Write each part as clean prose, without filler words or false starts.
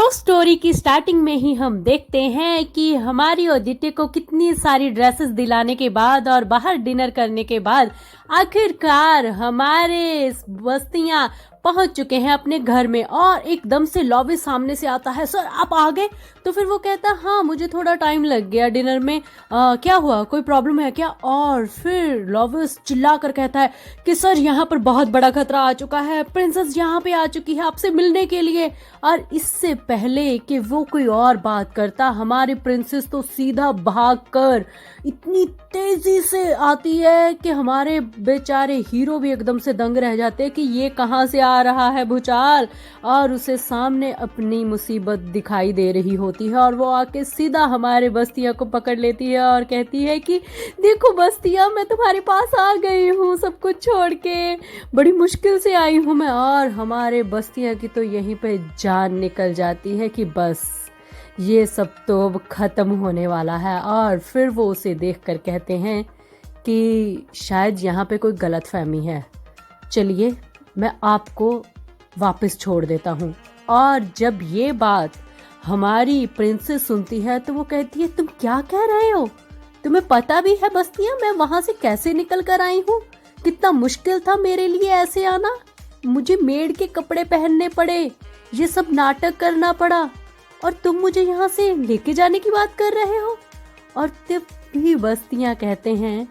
Love story की starting में ही हम देखते हैं कि हमारी और दित्य को कितनी सारी ड्रेसेस दिलाने के बाद और बाहर डिनर करने के बाद आखिरकार हमारे बस्तियां पहुंच चुके हैं अपने घर में। और एकदम से लॉविस सामने से आता है, सर आप आ गए? तो फिर वो कहता है हाँ मुझे थोड़ा टाइम लग गया डिनर में, क्या हुआ, कोई प्रॉब्लम है क्या? और फिर लॉविस चिल्ला कर कहता है कि सर यहाँ पर बहुत बड़ा खतरा आ चुका है, प्रिंसेस यहाँ पे आ चुकी है आपसे मिलने के लिए। और इससे पहले कि वो कोई और बात करता, हमारी प्रिंसेस तो सीधा भागकर इतनी तेजी से आती है कि हमारे बेचारे हीरो भी एकदम से दंग रह जाते हैं कि ये कहाँ से आ रहा है भूचाल। और उसे सामने अपनी मुसीबत दिखाई दे रही होती है और वो आके सीधा हमारे बस्तिया को पकड़ लेती है और कहती है कि देखो बस्तिया, मैं तुम्हारे पास आ गई हूँ सब कुछ छोड़ के, बड़ी मुश्किल से आई हूँ मैं। और हमारे बस्तिया की तो यहीं पे जान निकल जाती है कि बस ये सब तो अब खत्म होने वाला है। और फिर वो उसे देखकर कहते हैं कि शायद यहाँ पे कोई गलतफहमी है, चलिए मैं आपको वापस छोड़ देता हूँ। और जब ये बात हमारी प्रिंसेस सुनती है तो वो कहती है तुम क्या कह रहे हो? तुम्हें पता भी है बस्तियां मैं वहां से कैसे निकल कर आई हूँ? कितना मुश्किल था मेरे लिए ऐसे आना, मुझे मेड के कपड़े पहनने पड़े, ये सब नाटक करना पड़ा, और तुम मुझे यहाँ से लेके जाने की बात कर रहे हो। और तब भी बस्तियां कहते हैं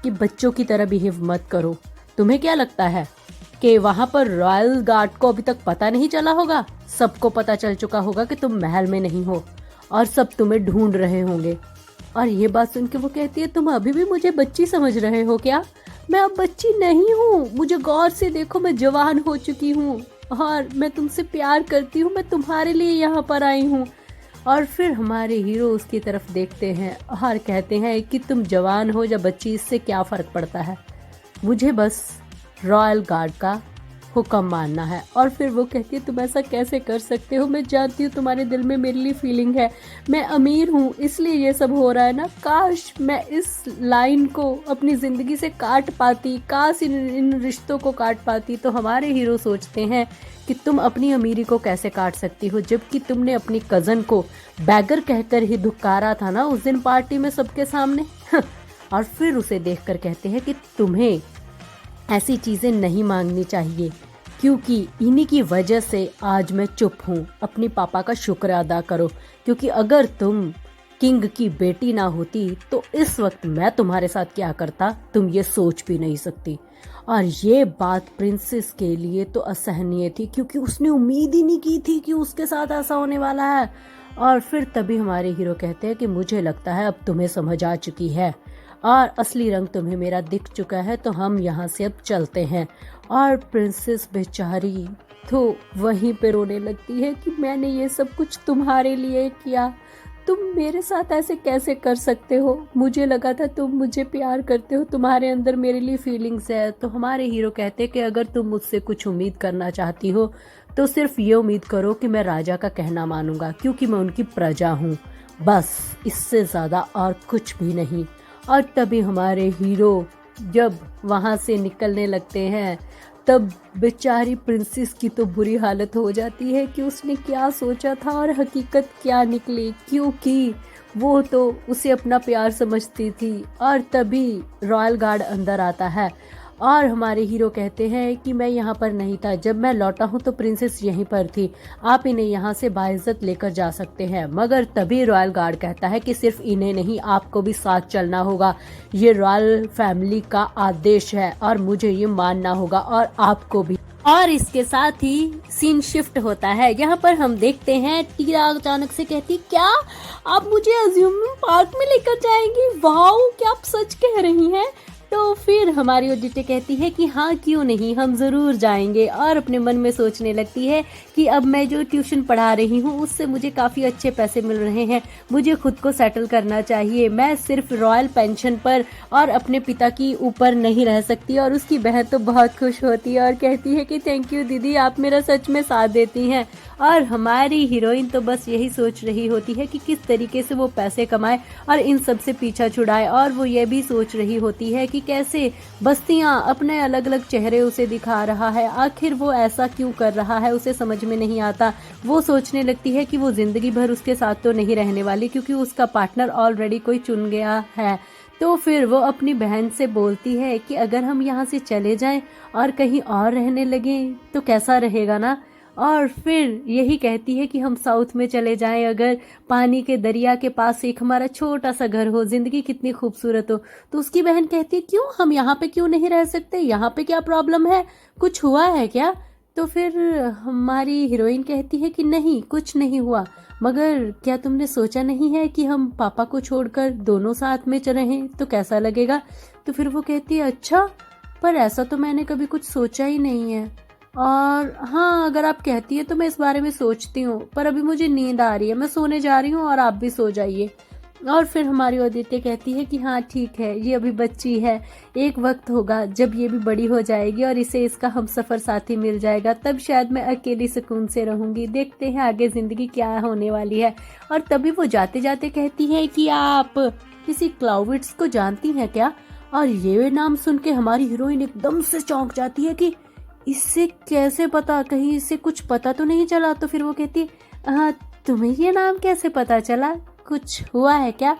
कि बच्चों की तरह बिहेव मत करो। तुम्हें क्या लगता है कि वहां पर रॉयल गार्ड को अभी तक पता नहीं चला होगा? सबको पता चल चुका होगा कि तुम महल में नहीं हो और सब तुम्हें ढूंढ रहे होंगे। और ये बात सुन के वो कहती है तुम अभी भी मुझे बच्ची समझ रहे हो क्या? मैं अब बच्ची नहीं हूँ, मुझे गौर से देखो, मैं जवान हो चुकी हूँ और मैं तुमसे प्यार करती हूँ, मैं तुम्हारे लिए यहाँ पर आई हूँ। और फिर हमारे हीरो उसकी तरफ देखते हैं और कहते हैं कि तुम जवान हो या बच्ची, इससे क्या फ़र्क पड़ता है, मुझे बस रॉयल गार्ड का हुक्म मानना है। और फिर वो कहती है तुम ऐसा कैसे कर सकते हो, मैं जानती हूँ तुम्हारे दिल में मेरे लिए फीलिंग है, मैं अमीर हूँ इसलिए ये सब हो रहा है ना, काश मैं इस लाइन को अपनी ज़िंदगी से काट पाती, काश इन रिश्तों को काट पाती। तो हमारे हीरो सोचते हैं कि तुम अपनी अमीरी को कैसे काट सकती हो, जबकि तुमने अपनी कज़न को बैगर कहकर ही धुक्कारा था ना उस दिन पार्टी में सबके सामने। और फिर उसे देखकर कहते हैं कि तुम्हें ऐसी चीज़ें नहीं मांगनी चाहिए, क्योंकि इन्हीं की वजह से आज मैं चुप हूँ। अपनी पापा का शुक्र अदा करो, क्योंकि अगर तुम किंग की बेटी ना होती तो इस वक्त मैं तुम्हारे साथ क्या करता तुम ये सोच भी नहीं सकती। और ये बात प्रिंसेस के लिए तो असहनीय थी, क्योंकि उसने उम्मीद ही नहीं की थी कि उसके साथ ऐसा होने वाला है। और फिर तभी हमारे हीरो कहते हैं कि मुझे लगता है अब तुम्हें समझ आ चुकी है और असली रंग तुम्हें मेरा दिख चुका है, तो हम यहाँ से अब चलते हैं। और प्रिंसेस बेचारी तो वहीं पे रोने लगती है कि मैंने ये सब कुछ तुम्हारे लिए किया, तुम मेरे साथ ऐसे कैसे कर सकते हो, मुझे लगा था तुम मुझे प्यार करते हो, तुम्हारे अंदर मेरे लिए फीलिंग्स है। तो हमारे हीरो कहते हैं कि अगर तुम मुझसे कुछ उम्मीद करना चाहती हो तो सिर्फ ये उम्मीद करो कि मैं राजा का कहना मानूंगा, क्योंकि मैं उनकी प्रजा हूँ, बस इससे ज़्यादा और कुछ भी नहीं। और तभी हमारे हीरो जब वहाँ से निकलने लगते हैं तब बेचारी प्रिंसेस की तो बुरी हालत हो जाती है कि उसने क्या सोचा था और हकीकत क्या निकली, क्योंकि वो तो उसे अपना प्यार समझती थी। और तभी रॉयल गार्ड अंदर आता है और हमारे हीरो कहते हैं कि मैं यहाँ पर नहीं था, जब मैं लौटा हूँ तो प्रिंसेस यहीं पर थी, आप इन्हें यहाँ से बाइज्जत लेकर जा सकते हैं। मगर तभी रॉयल गार्ड कहता है कि सिर्फ इन्हें नहीं, आपको भी साथ चलना होगा, ये रॉयल फैमिली का आदेश है और मुझे ये मानना होगा, और आपको भी। और इसके साथ ही सीन शिफ्ट होता है। यहाँ पर हम देखते हैं टीरा अचानक से कहती क्या आप मुझे अज्यूमिंग पार्क में लेकर जाएंगी? वाओ, क्या आप सच कह रही हैं? तो फिर हमारी ओडिटे कहती है कि हाँ क्यों नहीं, हम ज़रूर जाएंगे। और अपने मन में सोचने लगती है कि अब मैं जो ट्यूशन पढ़ा रही हूँ उससे मुझे काफ़ी अच्छे पैसे मिल रहे हैं, मुझे खुद को सेटल करना चाहिए, मैं सिर्फ रॉयल पेंशन पर और अपने पिता की ऊपर नहीं रह सकती। और उसकी बहन तो बहुत खुश होती है और कहती है कि थैंक यू दीदी, आप मेरा सच में साथ देती हैं। और हमारी हीरोइन तो बस यही सोच रही होती है कि किस तरीके से वो पैसे कमाए और इन सब से पीछा छुड़ाए। और वो ये भी सोच रही होती है कि कैसे बस्तियां अपने अलग अलग चेहरे उसे दिखा रहा है, आखिर वो ऐसा क्यों कर रहा है, उसे समझ में नहीं आता। वो सोचने लगती है कि वो जिंदगी भर उसके साथ तो नहीं रहने वाली, क्योंकि उसका पार्टनर ऑलरेडी कोई चुन गया है। तो फिर वो अपनी बहन से बोलती है कि अगर हम यहाँ से चले जाएं और कहीं और रहने लगें तो कैसा रहेगा ना। और फिर यही कहती है कि हम साउथ में चले जाएं, अगर पानी के दरिया के पास एक हमारा छोटा सा घर हो, जिंदगी कितनी खूबसूरत हो। तो उसकी बहन कहती है क्यों, हम यहाँ पे क्यों नहीं रह सकते, यहाँ पे क्या प्रॉब्लम है, कुछ हुआ है क्या। तो फिर हमारी हीरोइन कहती है कि नहीं, कुछ नहीं हुआ, मगर क्या तुमने सोचा नहीं है कि हम पापा को छोड़कर दोनों साथ में रहें तो कैसा लगेगा। तो फिर वो कहती है अच्छा, पर ऐसा तो मैंने कभी कुछ सोचा ही नहीं है, और हाँ अगर आप कहती है तो मैं इस बारे में सोचती हूँ, पर अभी मुझे नींद आ रही है, मैं सोने जा रही हूँ और आप भी सो जाइए। और फिर हमारी आदित्य कहती है कि हाँ ठीक है, ये अभी बच्ची है, एक वक्त होगा जब ये भी बड़ी हो जाएगी और इसे इसका हमसफर साथी मिल जाएगा, तब शायद मैं अकेली सुकून से रहूंगी। देखते हैं आगे जिंदगी क्या होने वाली है। और तभी वो जाते जाते कहती है कि आप किसी क्लाउविट्स को जानती हैं क्या। और ये नाम सुन के हमारी हीरोइन एकदम से चौंक जाती है कि इससे कैसे पता, कहीं इससे कुछ पता तो नहीं चला। तो फिर वो कहती है हाँ, तुम्हें ये नाम कैसे पता चला, कुछ हुआ है क्या।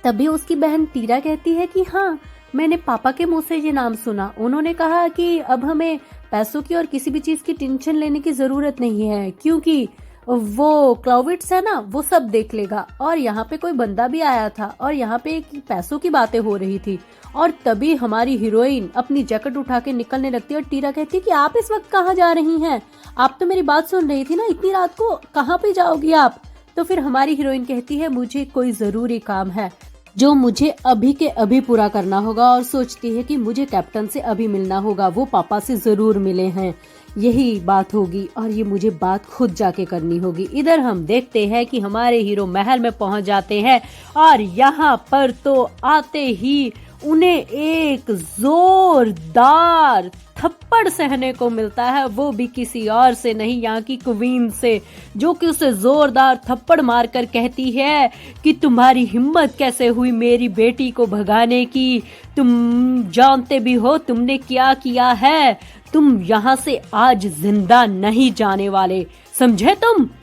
तभी उसकी बहन टीरा कहती है कि हाँ, मैंने पापा के मुंह से ये नाम सुना, उन्होंने कहा कि अब हमें पैसों की और किसी भी चीज की टेंशन लेने की जरूरत नहीं है, क्योंकि वो क्लाउविट्स है ना, वो सब देख लेगा। और यहाँ पे कोई बंदा भी आया था और यहाँ पे पैसों की बातें हो रही थी। और तभी हमारी हीरोइन अपनी जैकेट उठा के निकलने लगती है और टीरा कहती है कि आप इस वक्त कहाँ जा रही हैं, आप तो मेरी बात सुन रही थी ना, इतनी रात को कहाँ पे जाओगी आप। तो फिर हमारी हीरोइन कहती है मुझे कोई जरूरी काम है जो मुझे अभी के अभी पूरा करना होगा, और सोचती है कि मुझे कैप्टन से अभी मिलना होगा, वो पापा से जरूर मिले हैं, यही बात होगी और ये मुझे बात खुद जाके करनी होगी। इधर हम देखते हैं कि हमारे हीरो महल में पहुंच जाते हैं और यहाँ पर तो आते ही उन्हें एक जोरदार थप्पड़ सहने को मिलता है, वो भी किसी और से नहीं, यहाँ की क्वीन से, जो कि उसे जोरदार थप्पड़ मारकर कहती है कि तुम्हारी हिम्मत कैसे हुई मेरी बेटी को भगाने की, तुम जानते भी हो तुमने क्या किया है, तुम यहाँ से आज जिंदा नहीं जाने वाले, समझे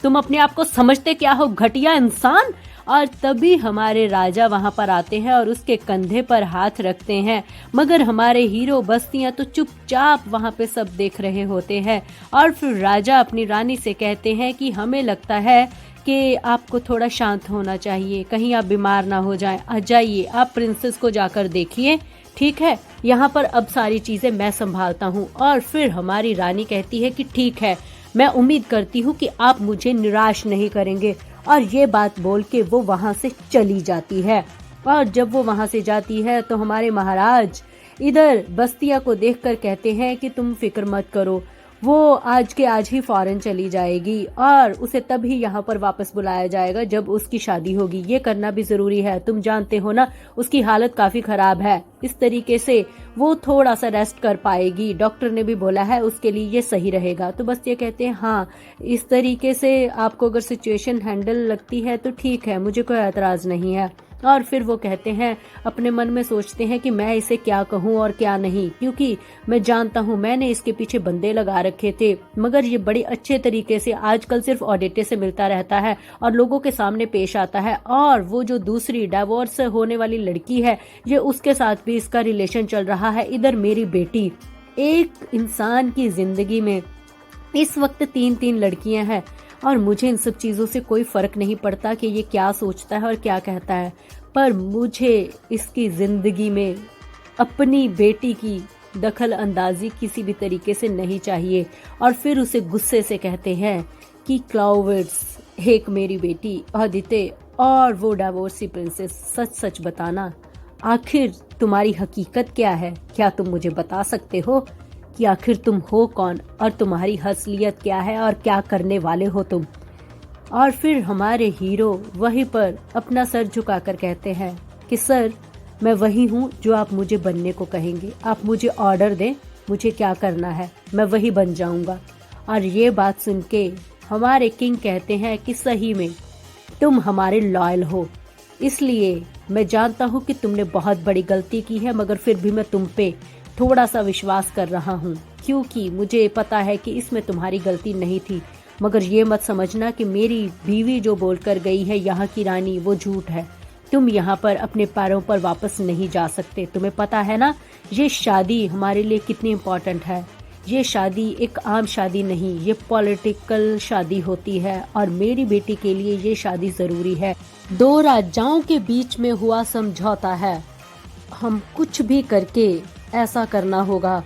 तुम अपने आप को समझते क्या हो, घटिया इंसान। और तभी हमारे राजा वहां पर आते हैं और उसके कंधे पर हाथ रखते हैं, मगर हमारे हीरो बस्तियां तो चुपचाप वहां पे सब देख रहे होते हैं। और फिर राजा अपनी रानी से कहते हैं कि हमें लगता है कि आपको थोड़ा शांत होना चाहिए, कहीं आप बीमार ना हो जाएं, आ जाइए आप प्रिंसेस को जाकर देखिए, ठीक है, यहाँ पर अब सारी चीजें मैं संभालता हूँ। और फिर हमारी रानी कहती है कि ठीक है, मैं उम्मीद करती हूँ कि आप मुझे निराश नहीं करेंगे। और ये बात बोल के वो वहां से चली जाती है। और जब वो वहां से जाती है तो हमारे महाराज इधर बस्तिया को देखकर कहते हैं कि तुम फिक्र मत करो, वो आज के आज ही फौरन चली जाएगी और उसे तभी यहाँ पर वापस बुलाया जाएगा जब उसकी शादी होगी। ये करना भी जरूरी है, तुम जानते हो ना उसकी हालत काफी खराब है, इस तरीके से वो थोड़ा सा रेस्ट कर पाएगी, डॉक्टर ने भी बोला है उसके लिए ये सही रहेगा। तो बस ये कहते हैं हाँ, इस तरीके से आपको अगर सिचुएशन हैंडल लगती है तो ठीक है, मुझे कोई एतराज नहीं है। और फिर वो कहते हैं, अपने मन में सोचते हैं कि मैं इसे क्या कहूँ और क्या नहीं, क्योंकि मैं जानता हूँ मैंने इसके पीछे बंदे लगा रखे थे, मगर ये बड़ी अच्छे तरीके से आजकल सिर्फ ऑडिटे से मिलता रहता है और लोगों के सामने पेश आता है। और वो जो दूसरी डाइवोर्स होने वाली लड़की है, ये उसके साथ भी इसका रिलेशन चल रहा है। इधर मेरी बेटी, एक इंसान की जिंदगी में इस वक्त 3-3 लड़कियां हैं और मुझे इन सब चीजों से कोई फर्क नहीं पड़ता कि ये क्या सोचता है और क्या कहता है, पर मुझे इसकी जिंदगी में अपनी बेटी की दखल अंदाजी किसी भी तरीके से नहीं चाहिए। और फिर उसे गुस्से से कहते हैं कि क्लाउविट्स, एक मेरी बेटी आदित्य और वो डाइवोर्सी प्रिंसेस, सच सच बताना, आखिर तुम्हारी हकीकत क्या है, क्या तुम मुझे बता सकते हो कि आखिर तुम हो कौन और तुम्हारी असलियत क्या है और क्या करने वाले हो तुम। और फिर हमारे हीरो वहीं पर अपना सर झुकाकर कहते हैं कि सर, मैं वही हूँ जो आप मुझे बनने को कहेंगे, आप मुझे ऑर्डर दें, मुझे क्या करना है मैं वही बन जाऊंगा। और ये बात सुन के हमारे किंग कहते हैं कि सही में तुम हमारे लॉयल हो, इसलिए मैं जानता हूँ कि तुमने बहुत बड़ी गलती की है, मगर फिर भी मैं तुम पे थोड़ा सा विश्वास कर रहा हूँ, क्योंकि मुझे पता है कि इसमें तुम्हारी गलती नहीं थी। मगर ये मत समझना कि मेरी बीवी जो बोलकर गई है यहाँ की रानी, वो झूठ है। तुम यहाँ पर अपने पैरों पर वापस नहीं जा सकते। तुम्हें पता है ना ये शादी हमारे लिए कितनी इम्पोर्टेंट है। ये शादी एक आम शादी नहीं, ये पॉलिटिकल शादी होती है और मेरी बेटी के लिए ये शादी जरूरी है। दो राजाओं के बीच में हुआ समझौता है। हम कुछ भी करके ऐसा करना होगा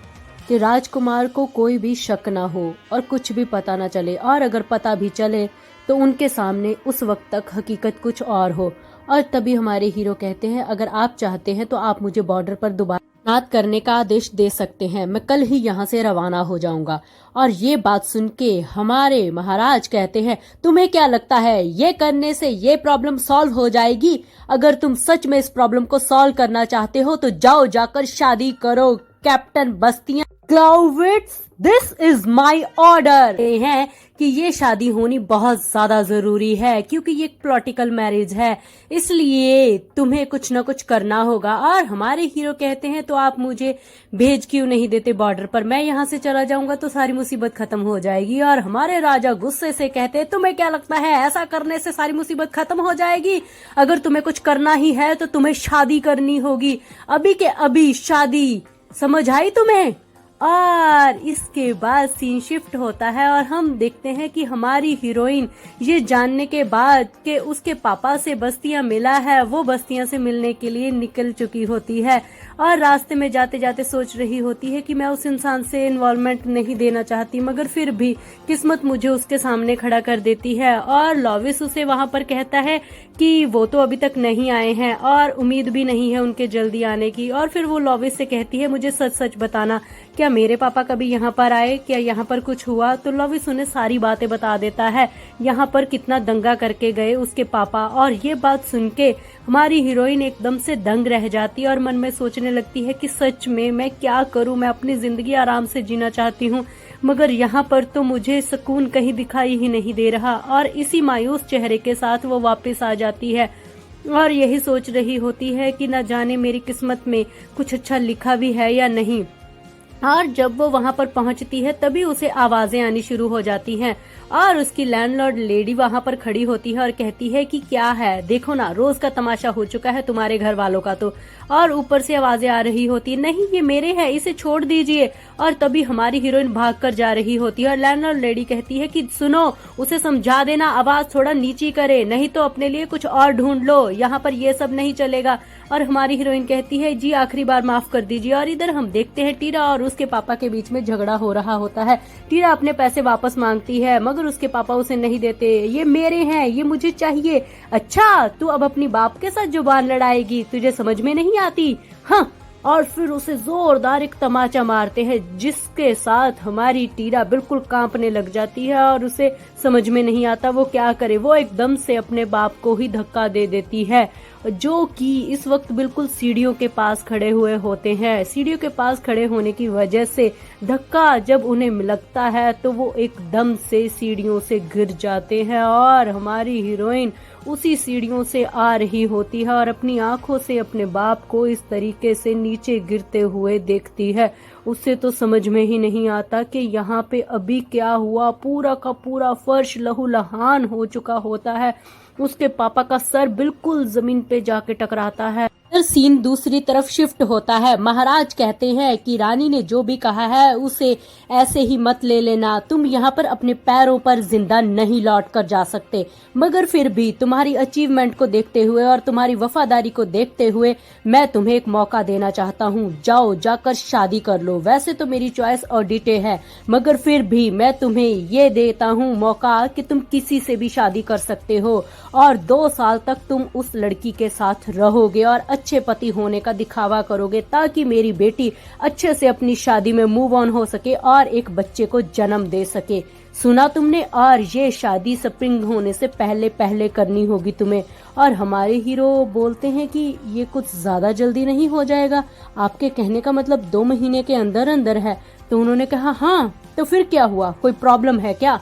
कि राजकुमार को कोई भी शक ना हो और कुछ भी पता ना चले, और अगर पता भी चले तो उनके सामने उस वक्त तक हकीकत कुछ और हो। और तभी हमारे हीरो कहते हैं अगर आप चाहते हैं तो आप मुझे बॉर्डर पर दोबारा तैनात करने का आदेश दे सकते हैं, मैं कल ही यहाँ से रवाना हो जाऊंगा। और ये बात सुन के हमारे महाराज कहते हैं तुम्हें क्या लगता है ये करने से ये प्रॉब्लम सॉल्व हो जाएगी? अगर तुम सच में इस प्रॉब्लम को सॉल्व करना चाहते हो तो जाओ जाकर शादी करो। कैप्टन बस्तियां क्लाउविट्स, दिस इज माई ऑर्डर है कि ये शादी होनी बहुत ज्यादा जरूरी है, क्योंकि ये एक पॉलिटिकल मैरिज है, इसलिए तुम्हें कुछ ना कुछ करना होगा। और हमारे हीरो कहते हैं तो आप मुझे भेज क्यों नहीं देते बॉर्डर पर? मैं यहाँ से चला जाऊंगा तो सारी मुसीबत खत्म हो जाएगी। और हमारे राजा गुस्से से कहते हैं तुम्हें क्या लगता है ऐसा करने से सारी मुसीबत खत्म हो जाएगी? अगर तुम्हें कुछ करना ही है तो तुम्हें शादी करनी होगी, अभी के अभी शादी, समझ आई तुम्हें? और इसके बाद सीन शिफ्ट होता है और हम देखते हैं कि हमारी हीरोइन ये जानने के बाद कि उसके पापा से बस्तियां मिला है, वो बस्तियां से मिलने के लिए निकल चुकी होती है और रास्ते में जाते जाते सोच रही होती है कि मैं उस इंसान से इन्वॉल्वमेंट नहीं देना चाहती, मगर फिर भी किस्मत मुझे उसके सामने खड़ा कर देती है। और लॉविस उसे वहां पर कहता है कि वो तो अभी तक नहीं आए हैं और उम्मीद भी नहीं है उनके जल्दी आने की। और फिर वो लॉविस से कहती है मुझे सच सच बताना, क्या मेरे पापा कभी यहाँ पर आए? क्या यहाँ पर कुछ हुआ? तो लॉविस उन्हें सारी बातें बता देता है, यहाँ पर कितना दंगा करके गए उसके पापा। और ये बात सुन के हमारी हीरोइन एकदम से दंग रह जाती है और मन में सोचने लगती है कि सच में मैं क्या करूं, मैं अपनी जिंदगी आराम से जीना चाहती हूं, मगर यहाँ पर तो मुझे सुकून कहीं दिखाई ही नहीं दे रहा। और इसी मायूस चेहरे के साथ वो वापस आ जाती है और यही सोच रही होती है कि न जाने मेरी किस्मत में कुछ अच्छा लिखा भी है या नहीं। और जब वो वहां पर पहुंचती है तभी उसे आवाजें आनी शुरू हो जाती हैं और उसकी लैंडलॉर्ड लेडी वहां पर खड़ी होती है और कहती है कि क्या है, देखो ना रोज का तमाशा हो चुका है तुम्हारे घर वालों का तो। और ऊपर से आवाजें आ रही होती, नहीं ये मेरे है, इसे छोड़ दीजिए। और तभी हमारी हीरोइन भाग कर जा रही होती है और लैंडलॉर्ड लेडी कहती है कि सुनो, उसे समझा देना आवाज थोड़ा नीची करे, नहीं तो अपने लिए कुछ और ढूंढ लो, यहाँ पर ये सब नहीं चलेगा। और हमारी हीरोइन कहती है जी आखिरी बार माफ कर दीजिए। और इधर हम देखते हैं टीरा और उसके पापा के बीच में झगड़ा हो रहा होता है। टीरा अपने पैसे वापस मांगती है मगर उसके पापा उसे नहीं देते, ये मेरे हैं, ये मुझे चाहिए। अच्छा तू अब अपनी बाप के साथ जुबान लड़ाएगी, तुझे समझ में नहीं आती? हाँ। और फिर उसे जोरदार एक तमाचा मारते हैं जिसके साथ हमारी टीरा बिल्कुल कांपने लग जाती है और उसे समझ में नहीं आता वो क्या करे। वो एकदम से अपने बाप को ही धक्का दे देती है, जो कि इस वक्त बिल्कुल सीढ़ियों के पास खड़े हुए होते हैं। सीढ़ियों के पास खड़े होने की वजह से धक्का जब उन्हें लगता है तो वो एकदम से सीढ़ियों से गिर जाते हैं और हमारी हीरोइन उसी सीढ़ियों से आ रही होती है और अपनी आंखों से अपने बाप को इस तरीके से नीचे गिरते हुए देखती है। उसे तो समझ में ही नहीं आता कि यहाँ पे अभी क्या हुआ। पूरा का पूरा फर्श लहूलुहान हो चुका होता है, उसके पापा का सर बिल्कुल जमीन पे जाके टकराता है। सीन दूसरी तरफ शिफ्ट होता है। महाराज कहते हैं कि रानी ने जो भी कहा है उसे ऐसे ही मत ले लेना, तुम यहाँ पर अपने पैरों पर जिंदा नहीं लौट कर जा सकते, मगर फिर भी तुम्हारी अचीवमेंट को देखते हुए और तुम्हारी वफादारी को देखते हुए मैं तुम्हें एक मौका देना चाहता हूँ, जाओ जाकर शादी कर लो। वैसे तो मेरी चॉइस ऑडिटे है, मगर फिर भी मैं तुम्हें ये देता हूँ मौका कि तुम किसी से भी शादी कर सकते हो और 2 साल तक तुम उस लड़की के साथ रहोगे और अच्छे पति होने का दिखावा करोगे ताकि मेरी बेटी अच्छे से अपनी शादी में मूव ऑन हो सके और एक बच्चे को जन्म दे सके। सुना तुमने? और ये शादी स्प्रिंग होने से पहले पहले करनी होगी तुम्हें। और हमारे हीरो बोलते हैं कि ये कुछ ज्यादा जल्दी नहीं हो जाएगा, आपके कहने का मतलब 2 महीने के अंदर अंदर है। तो उन्होंने कहा हाँ, तो फिर क्या हुआ, कोई प्रॉब्लम है क्या?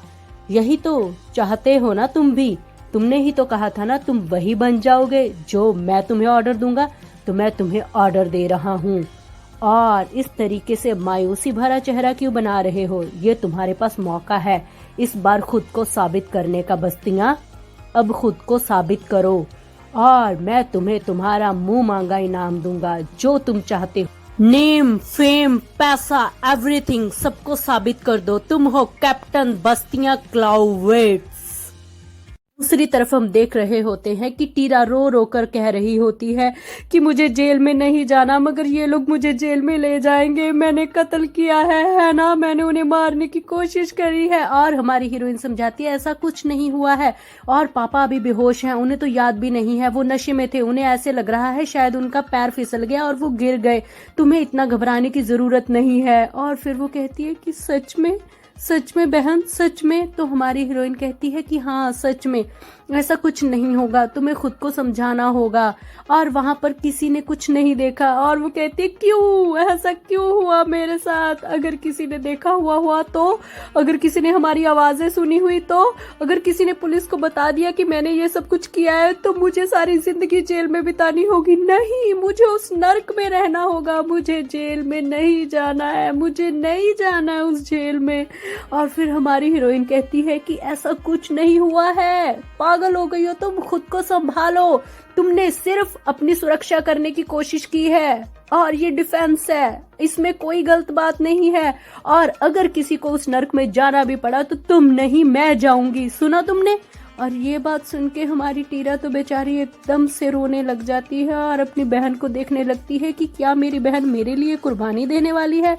यही तो चाहते हो ना तुम भी। तुमने ही तो कहा था ना तुम वही बन जाओगे जो मैं तुम्हें ऑर्डर दूंगा, तो मैं तुम्हें ऑर्डर दे रहा हूँ। और इस तरीके से मायूसी भरा चेहरा क्यों बना रहे हो? ये तुम्हारे पास मौका है इस बार खुद को साबित करने का। बस्तियां, अब खुद को साबित करो और मैं तुम्हें तुम्हारा मुंह मांगा इनाम दूंगा, जो तुम चाहते हो। नेम, फेम, पैसा, एवरीथिंग, सबको साबित कर दो। तुम हो कैप्टन बस्तियां क्लाउवेट्स। दूसरी तरफ हम देख रहे होते हैं कि टीरा रो रो कर कह रही होती है कि मुझे जेल में नहीं जाना, मगर ये लोग मुझे जेल में ले जाएंगे। मैंने कत्ल किया है ना, मैंने उन्हें मारने की कोशिश करी है। और हमारी हीरोइन समझाती है ऐसा कुछ नहीं हुआ है, और पापा अभी बेहोश हैं, उन्हें तो याद भी नहीं है, वो नशे में थे, उन्हें ऐसे लग रहा है शायद उनका पैर फिसल गया और वो गिर गए, तुम्हें इतना घबराने की जरूरत नहीं है। और फिर वो कहती है कि सच में बहन, सच में? तो हमारी हीरोइन कहती है कि हाँ सच में, ऐसा कुछ नहीं होगा, तुम्हें खुद को समझाना होगा। और वहां पर किसी ने कुछ नहीं देखा। और वो कहती है क्यों, ऐसा क्यों हुआ मेरे साथ? अगर किसी ने देखा हुआ तो, अगर किसी ने हमारी आवाजें सुनी हुई तो, अगर किसी ने पुलिस को बता दिया कि मैंने ये सब कुछ किया है, तो मुझे सारी जिंदगी जेल में बितानी होगी। नहीं, मुझे उस नर्क में रहना होगा, मुझे जेल में नहीं जाना है, मुझे नहीं जाना है उस जेल में। और फिर हमारी हीरोइन कहती है कि ऐसा कुछ नहीं हुआ है, पागल हो गई हो तुम, खुद को संभालो। तुमने सिर्फ अपनी सुरक्षा करने की कोशिश की है और ये डिफेंस है, इसमें कोई गलत बात नहीं है। और अगर किसी को उस नर्क में जाना भी पड़ा तो तुम नहीं, मैं जाऊंगी, सुना तुमने? और ये बात सुन के हमारी टीरा तो बेचारी एकदम से रोने लग जाती है और अपनी बहन को देखने लगती है कि क्या मेरी बहन मेरे लिए कुर्बानी देने वाली है।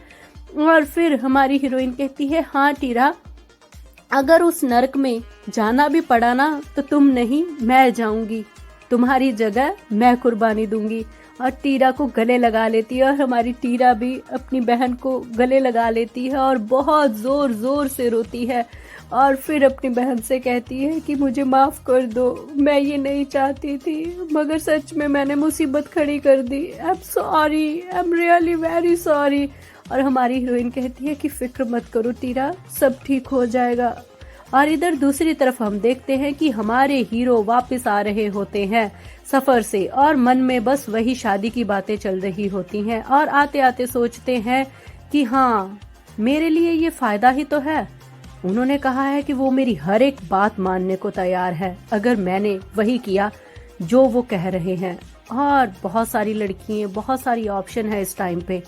और फिर हमारी हीरोइन कहती है हाँ टीरा, अगर उस नर्क में जाना भी पड़ा ना तो तुम नहीं, मैं जाऊंगी, तुम्हारी जगह मैं कुर्बानी दूंगी। और टीरा को गले लगा लेती है और हमारी टीरा भी अपनी बहन को गले लगा लेती है और बहुत जोर जोर से रोती है। और फिर अपनी बहन से कहती है कि मुझे माफ कर दो, मैं ये नहीं चाहती थी, मगर सच में मैंने मुसीबत खड़ी कर दी। I am sorry, I am really very sorry. और हमारी हीरोइन कहती है कि फिक्र मत करो टीरा, सब ठीक हो जाएगा। और इधर दूसरी तरफ हम देखते हैं कि हमारे हीरो वापस आ रहे होते हैं सफर से, और मन में बस वही शादी की बातें चल रही होती हैं। और आते आते सोचते हैं कि हाँ, मेरे लिए ये फायदा ही तो है। उन्होंने कहा है कि वो मेरी हर एक बात मानने को तैयार है अगर मैंने वही किया जो वो कह रहे हैं। और बहुत सारी लड़कियां, बहुत सारी ऑप्शन है इस टाइम पे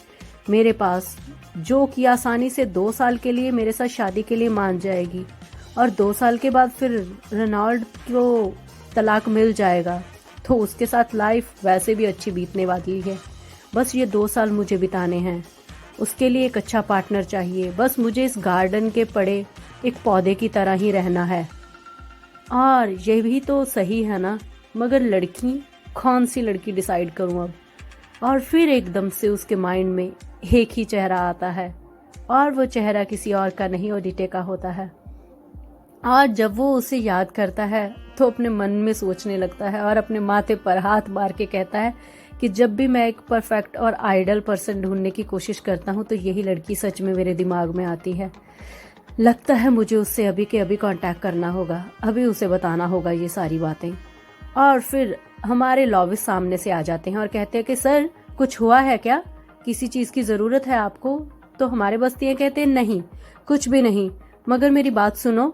मेरे पास, जो कि आसानी से 2 साल के लिए मेरे साथ शादी के लिए मान जाएगी, और 2 साल के बाद फिर रेनॉल्ड को तलाक मिल जाएगा, तो उसके साथ लाइफ वैसे भी अच्छी बीतने वाली है। बस ये 2 साल मुझे बिताने हैं, उसके लिए एक अच्छा पार्टनर चाहिए। बस मुझे इस गार्डन के पड़े एक पौधे की तरह ही रहना है। और ये भी तो सही है ना, मगर लड़की, कौन सी लड़की डिसाइड करूं अब? और फिर एकदम से उसके माइंड में एक ही चेहरा आता है, और वो चेहरा किसी और का नहीं, ओडिटे का होता है। और जब वो उसे याद करता है तो अपने मन में सोचने लगता है और अपने माथे पर हाथ मार के कहता है कि जब भी मैं एक परफेक्ट और आइडल पर्सन ढूंढने की कोशिश करता हूँ तो यही लड़की सच में मेरे दिमाग में आती है। लगता है मुझे उससे अभी के अभी कांटेक्ट करना होगा, अभी उसे बताना होगा ये सारी बातें। और फिर हमारे लॉविस सामने से आ जाते हैं और कहते हैं कि सर, कुछ हुआ है क्या? किसी चीज़ की ज़रूरत है आपको? तो हमारे बस्तियाँ कहते हैं नहीं, कुछ भी नहीं, मगर मेरी बात सुनो,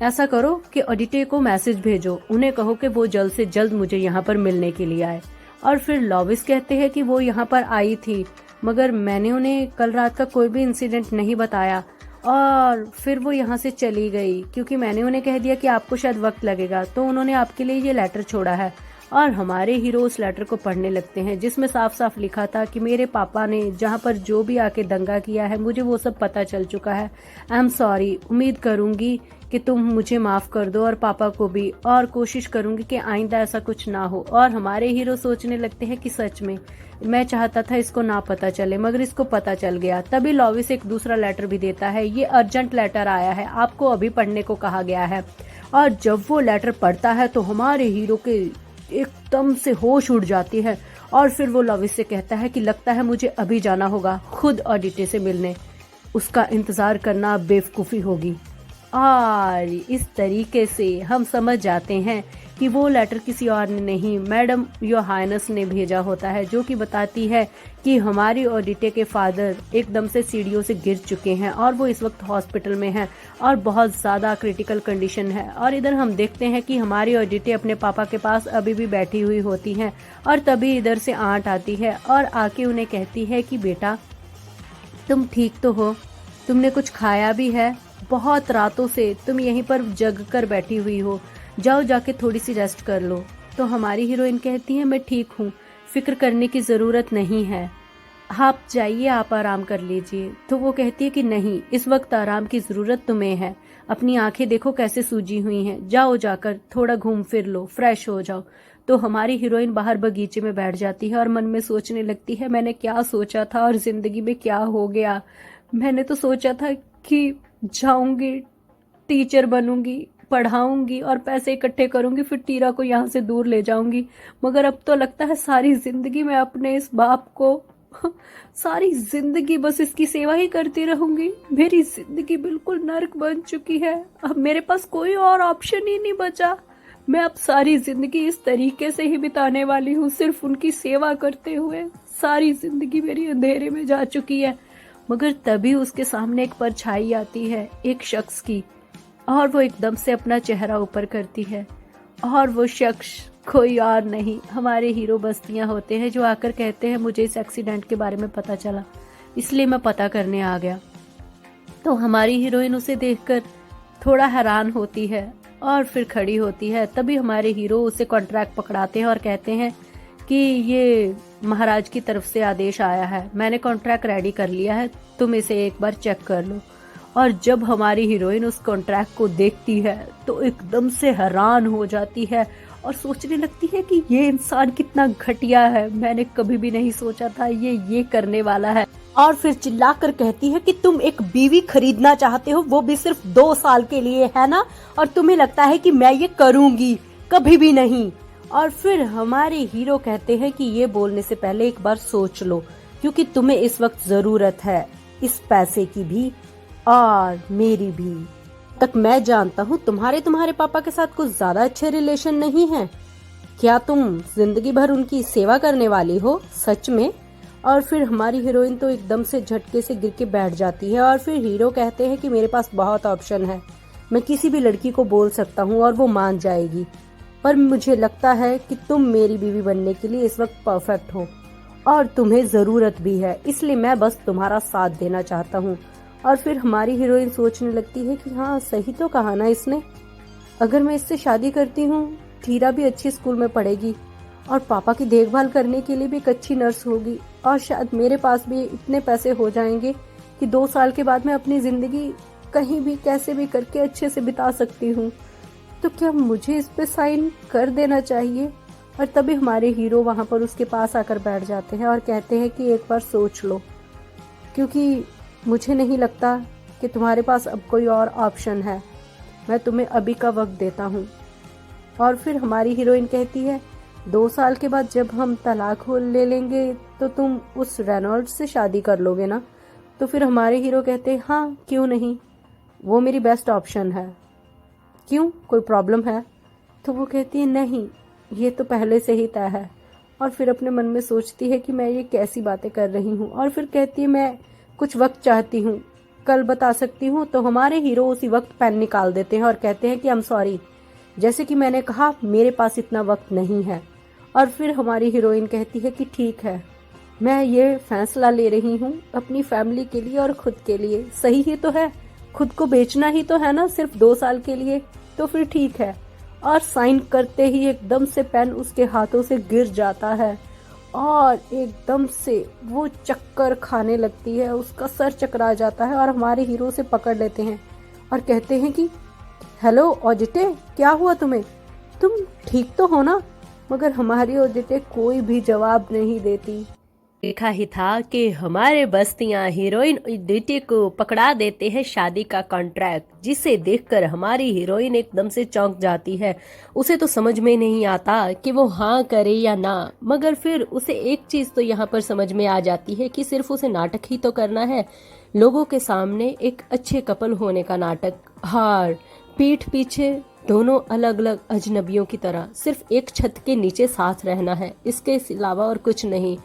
ऐसा करो कि ऑडिटे को मैसेज भेजो, उन्हें कहो कि वो जल्द से जल्द मुझे यहाँ पर मिलने के लिए आए। और फिर लॉविस कहते हैं कि वो यहाँ पर आई थी, मगर मैंने उन्हें कल रात का कोई भी इंसिडेंट नहीं बताया, और फिर वो यहाँ से चली गई क्योंकि मैंने उन्हें कह दिया कि आपको शायद वक्त लगेगा, तो उन्होंने आपके लिए ये लेटर छोड़ा है। और हमारे हीरो उस लेटर को पढ़ने लगते हैं जिसमें साफ साफ लिखा था कि मेरे पापा ने जहाँ पर जो भी आके दंगा किया है मुझे वो सब पता चल चुका है। आई एम सॉरी, उम्मीद करूंगी कि तुम मुझे माफ कर दो और पापा को भी, और कोशिश करूंगी कि आइंदा ऐसा कुछ ना हो। और हमारे हीरो सोचने लगते हैं कि सच में मैं चाहता था इसको ना पता चले, मगर इसको पता चल गया। तभी लॉविस एक दूसरा लेटर भी देता है, ये अर्जेंट लेटर आया है, आपको अभी पढ़ने को कहा गया है। और जब वो लेटर पढ़ता है तो हमारे हीरो के एकदम से होश उड़ जाती है, और फिर वो लॉविस से कहता है कि लगता है मुझे अभी जाना होगा खुद ऑडिटे से मिलने, उसका इंतजार करना बेवकूफ़ी होगी। और इस तरीके से हम समझ जाते हैं कि वो लेटर किसी और ने नहीं, मैडम योर हाइनेस ने भेजा होता है, जो कि बताती है कि हमारी ऑडिटे के फादर एकदम से सीढ़ियों से गिर चुके हैं और वो इस वक्त हॉस्पिटल में हैं और बहुत ज़्यादा क्रिटिकल कंडीशन है। और इधर हम देखते हैं कि हमारी ऑडिटे अपने पापा के पास अभी भी बैठी हुई होती हैं और तभी इधर से आंट आती है और आके उन्हें कहती है कि बेटा तुम ठीक तो हो, तुमने कुछ खाया भी है, बहुत रातों से तुम यहीं पर जग कर बैठी हुई हो, जाओ जाके थोड़ी सी रेस्ट कर लो। तो हमारी हीरोइन कहती है मैं ठीक हूँ, फिक्र करने की ज़रूरत नहीं है, आप जाइए, आप आराम कर लीजिए। तो वो कहती है कि नहीं, इस वक्त आराम की ज़रूरत तुम्हें है, अपनी आंखें देखो कैसे सूजी हुई हैं, जाओ जाकर थोड़ा घूम फिर लो, फ्रेश हो जाओ। तो हमारी हीरोइन बाहर बगीचे में बैठ जाती है और मन में सोचने लगती है मैंने क्या सोचा था और ज़िंदगी में क्या हो गया। मैंने तो सोचा था कि जाऊंगी, टीचर बनूंगी, पढ़ाऊंगी और पैसे इकट्ठे करूंगी, फिर टीरा को यहाँ से दूर ले जाऊंगी, मगर अब तो लगता है सारी जिंदगी मैं अपने इस बाप को सारी जिंदगी बस इसकी सेवा ही करती रहूंगी। मेरी जिंदगी बिल्कुल नर्क बन चुकी है, अब मेरे पास कोई और ऑप्शन ही नहीं बचा। मैं अब सारी जिंदगी इस तरीके से ही बिताने वाली हूँ, सिर्फ उनकी सेवा करते हुए। सारी जिंदगी मेरी अंधेरे में जा चुकी है। मगर तभी उसके सामने एक परछाई आती है एक शख्स की, और वो एकदम से अपना चेहरा ऊपर करती है और वो शख्स कोई और नहीं, हमारे हीरो बस्तियां होते हैं, जो आकर कहते हैं मुझे इस एक्सीडेंट के बारे में पता चला, इसलिए मैं पता करने आ गया। तो हमारी हीरोइन उसे देखकर थोड़ा हैरान होती है और फिर खड़ी होती है। तभी हमारे हीरो उसे कॉन्ट्रैक्ट पकड़ाते हैं और कहते हैं कि ये महाराज की तरफ से आदेश आया है, मैंने कॉन्ट्रैक्ट रेडी कर लिया है, तुम इसे एक बार चेक कर लो। और जब हमारी हीरोइन उस कॉन्ट्रैक्ट को देखती है तो एकदम से हैरान हो जाती है और सोचने लगती है कि ये इंसान कितना घटिया है, मैंने कभी भी नहीं सोचा था ये करने वाला है। और फिर चिल्लाकर कहती है कि तुम एक बीवी खरीदना चाहते हो, वो भी सिर्फ 2 साल के लिए, है ना, और तुम्हें लगता है कि मैं ये करूंगी, कभी भी नहीं। और फिर हमारे हीरो कहते हैं कि ये बोलने से पहले एक बार सोच लो, क्योंकि तुम्हें इस वक्त जरूरत है इस पैसे की भी और मेरी भी। तक मैं जानता हूँ तुम्हारे पापा के साथ कुछ ज्यादा अच्छे रिलेशन नहीं है, क्या तुम जिंदगी भर उनकी सेवा करने वाली हो सच में? और फिर हमारी हीरोइन तो एकदम से झटके से गिर के बैठ जाती है और फिर हीरो कहते हैं कि मेरे पास बहुत ऑप्शन है, मैं किसी भी लड़की को बोल सकता हूँ और वो मान जाएगी, पर मुझे लगता है कि तुम मेरी बीवी बनने के लिए इस वक्त परफेक्ट हो और तुम्हें जरूरत भी है, इसलिए मैं बस तुम्हारा साथ देना चाहता हूँ। और फिर हमारी हीरोइन सोचने लगती है कि हाँ सही तो कहा ना इसने, अगर मैं इससे शादी करती हूँ टीरा भी अच्छी स्कूल में पढ़ेगी और पापा की देखभाल करने के लिए भी एक अच्छी नर्स होगी और शायद मेरे पास भी इतने पैसे हो जाएंगे कि 2 साल के बाद मैं अपनी जिंदगी कहीं भी कैसे भी करके अच्छे से बिता सकती हूँ। तो क्या मुझे इस पे साइन कर देना चाहिए? और तभी हमारे हीरो वहाँ पर उसके पास आकर बैठ जाते हैं और कहते हैं कि एक बार सोच लो, क्योंकि मुझे नहीं लगता कि तुम्हारे पास अब कोई और ऑप्शन है, मैं तुम्हें अभी का वक्त देता हूँ। और फिर हमारी हीरोइन कहती है 2 साल के बाद जब हम तलाक ले लेंगे तो तुम उस रेनॉल्ड से शादी कर लोगे ना? तो फिर हमारे हीरो कहते हैं हाँ क्यों नहीं, वो मेरी बेस्ट ऑप्शन है, क्यों कोई प्रॉब्लम है? तो वो कहती है नहीं, ये तो पहले से ही तय है। और फिर अपने मन में सोचती है कि मैं ये कैसी बातें कर रही हूँ और फिर कहती है मैं कुछ वक्त चाहती हूँ, कल बता सकती हूँ। तो हमारे हीरो उसी वक्त पेन निकाल देते हैं और कहते हैं कि आई एम सॉरी, जैसे कि मैंने कहा मेरे पास इतना वक्त नहीं है। और फिर हमारी हीरोइन कहती है कि ठीक है, मैं ये फैसला ले रही हूँ अपनी फैमिली के लिए और खुद के लिए, सही ही तो है, खुद को बेचना ही तो है ना सिर्फ 2 साल के लिए, तो फिर ठीक है। और साइन करते ही एकदम से पेन उसके हाथों से गिर जाता है और एकदम से वो चक्कर खाने लगती है, उसका सर चकरा जाता है और हमारे हीरो से पकड़ लेते हैं और कहते हैं कि हेलो ऑडिटे, क्या हुआ तुम्हें, तुम ठीक तो हो ना? मगर हमारी ऑडिटे कोई भी जवाब नहीं देती। देखा ही था कि हमारे बस्तियां हीरोइन ऑडिटे को पकड़ा देते हैं शादी का कॉन्ट्रैक्ट, जिसे देखकर हमारी हीरोइन एकदम से चौंक जाती है। उसे तो समझ में नहीं आता कि वो हाँ करे या ना, मगर फिर उसे एक चीज तो यहाँ पर समझ में आ जाती है कि सिर्फ उसे नाटक ही तो करना है, लोगों के सामने एक अच्छे कपल होने का नाटक, हार पीठ पीछे दोनों अलग अलग अजनबियों की तरह सिर्फ एक छत के नीचे साथ रहना है, इसके अलावा और कुछ नहीं।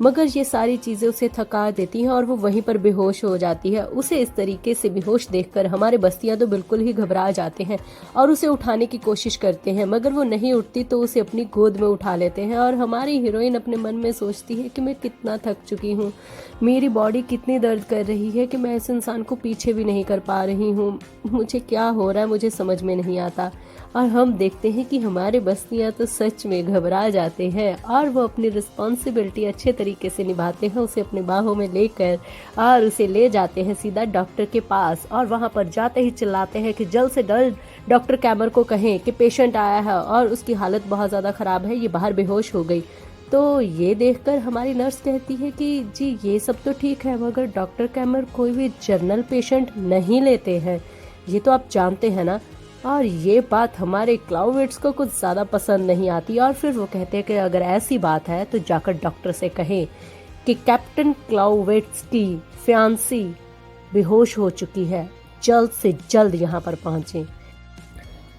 मगर ये सारी चीजें उसे थका देती हैं और वो वहीं पर बेहोश हो जाती है। उसे इस तरीके से बेहोश देखकर हमारे बस्तियां तो बिल्कुल ही घबरा जाते हैं और उसे उठाने की कोशिश करते हैं, मगर वो नहीं उठती तो उसे अपनी गोद में उठा लेते हैं। और हमारी हीरोइन अपने मन में सोचती है कि मैं कितना थक चुकी हूँ, मेरी बॉडी कितनी दर्द कर रही है कि मैं इस इंसान को पीछे भी नहीं कर पा रही हूँ, मुझे क्या हो रहा है मुझे समझ में नहीं आता। और हम देखते हैं कि हमारे बस्तियां तो सच में घबरा जाते हैं और वो अपनी रिस्पॉन्सिबिलिटी अच्छे तरीके से निभाते हैं। उसे अपने बाहों में लेकर और उसे ले जाते हैं सीधा डॉक्टर के पास, और वहां पर जाते ही चिल्लाते हैं कि जल्द से जल्द डॉक्टर कैमर को कहें कि पेशेंट आया है और उसकी हालत बहुत ज़्यादा ख़राब है, ये बाहर बेहोश हो गई। तो ये देखकर हमारी नर्स कहती है कि जी ये सब तो ठीक है, मगर डॉक्टर कैमर कोई भी जनरल पेशेंट नहीं लेते हैं, ये तो आप जानते हैं ना। और ये बात हमारे क्लाउविट्स को कुछ ज़्यादा पसंद नहीं आती और फिर वो कहते हैं कि अगर ऐसी बात है तो जाकर डॉक्टर से कहें कि कैप्टन क्लाउविट्स की फियांसी बेहोश हो चुकी है, जल्द से जल्द यहाँ पर पहुंचे।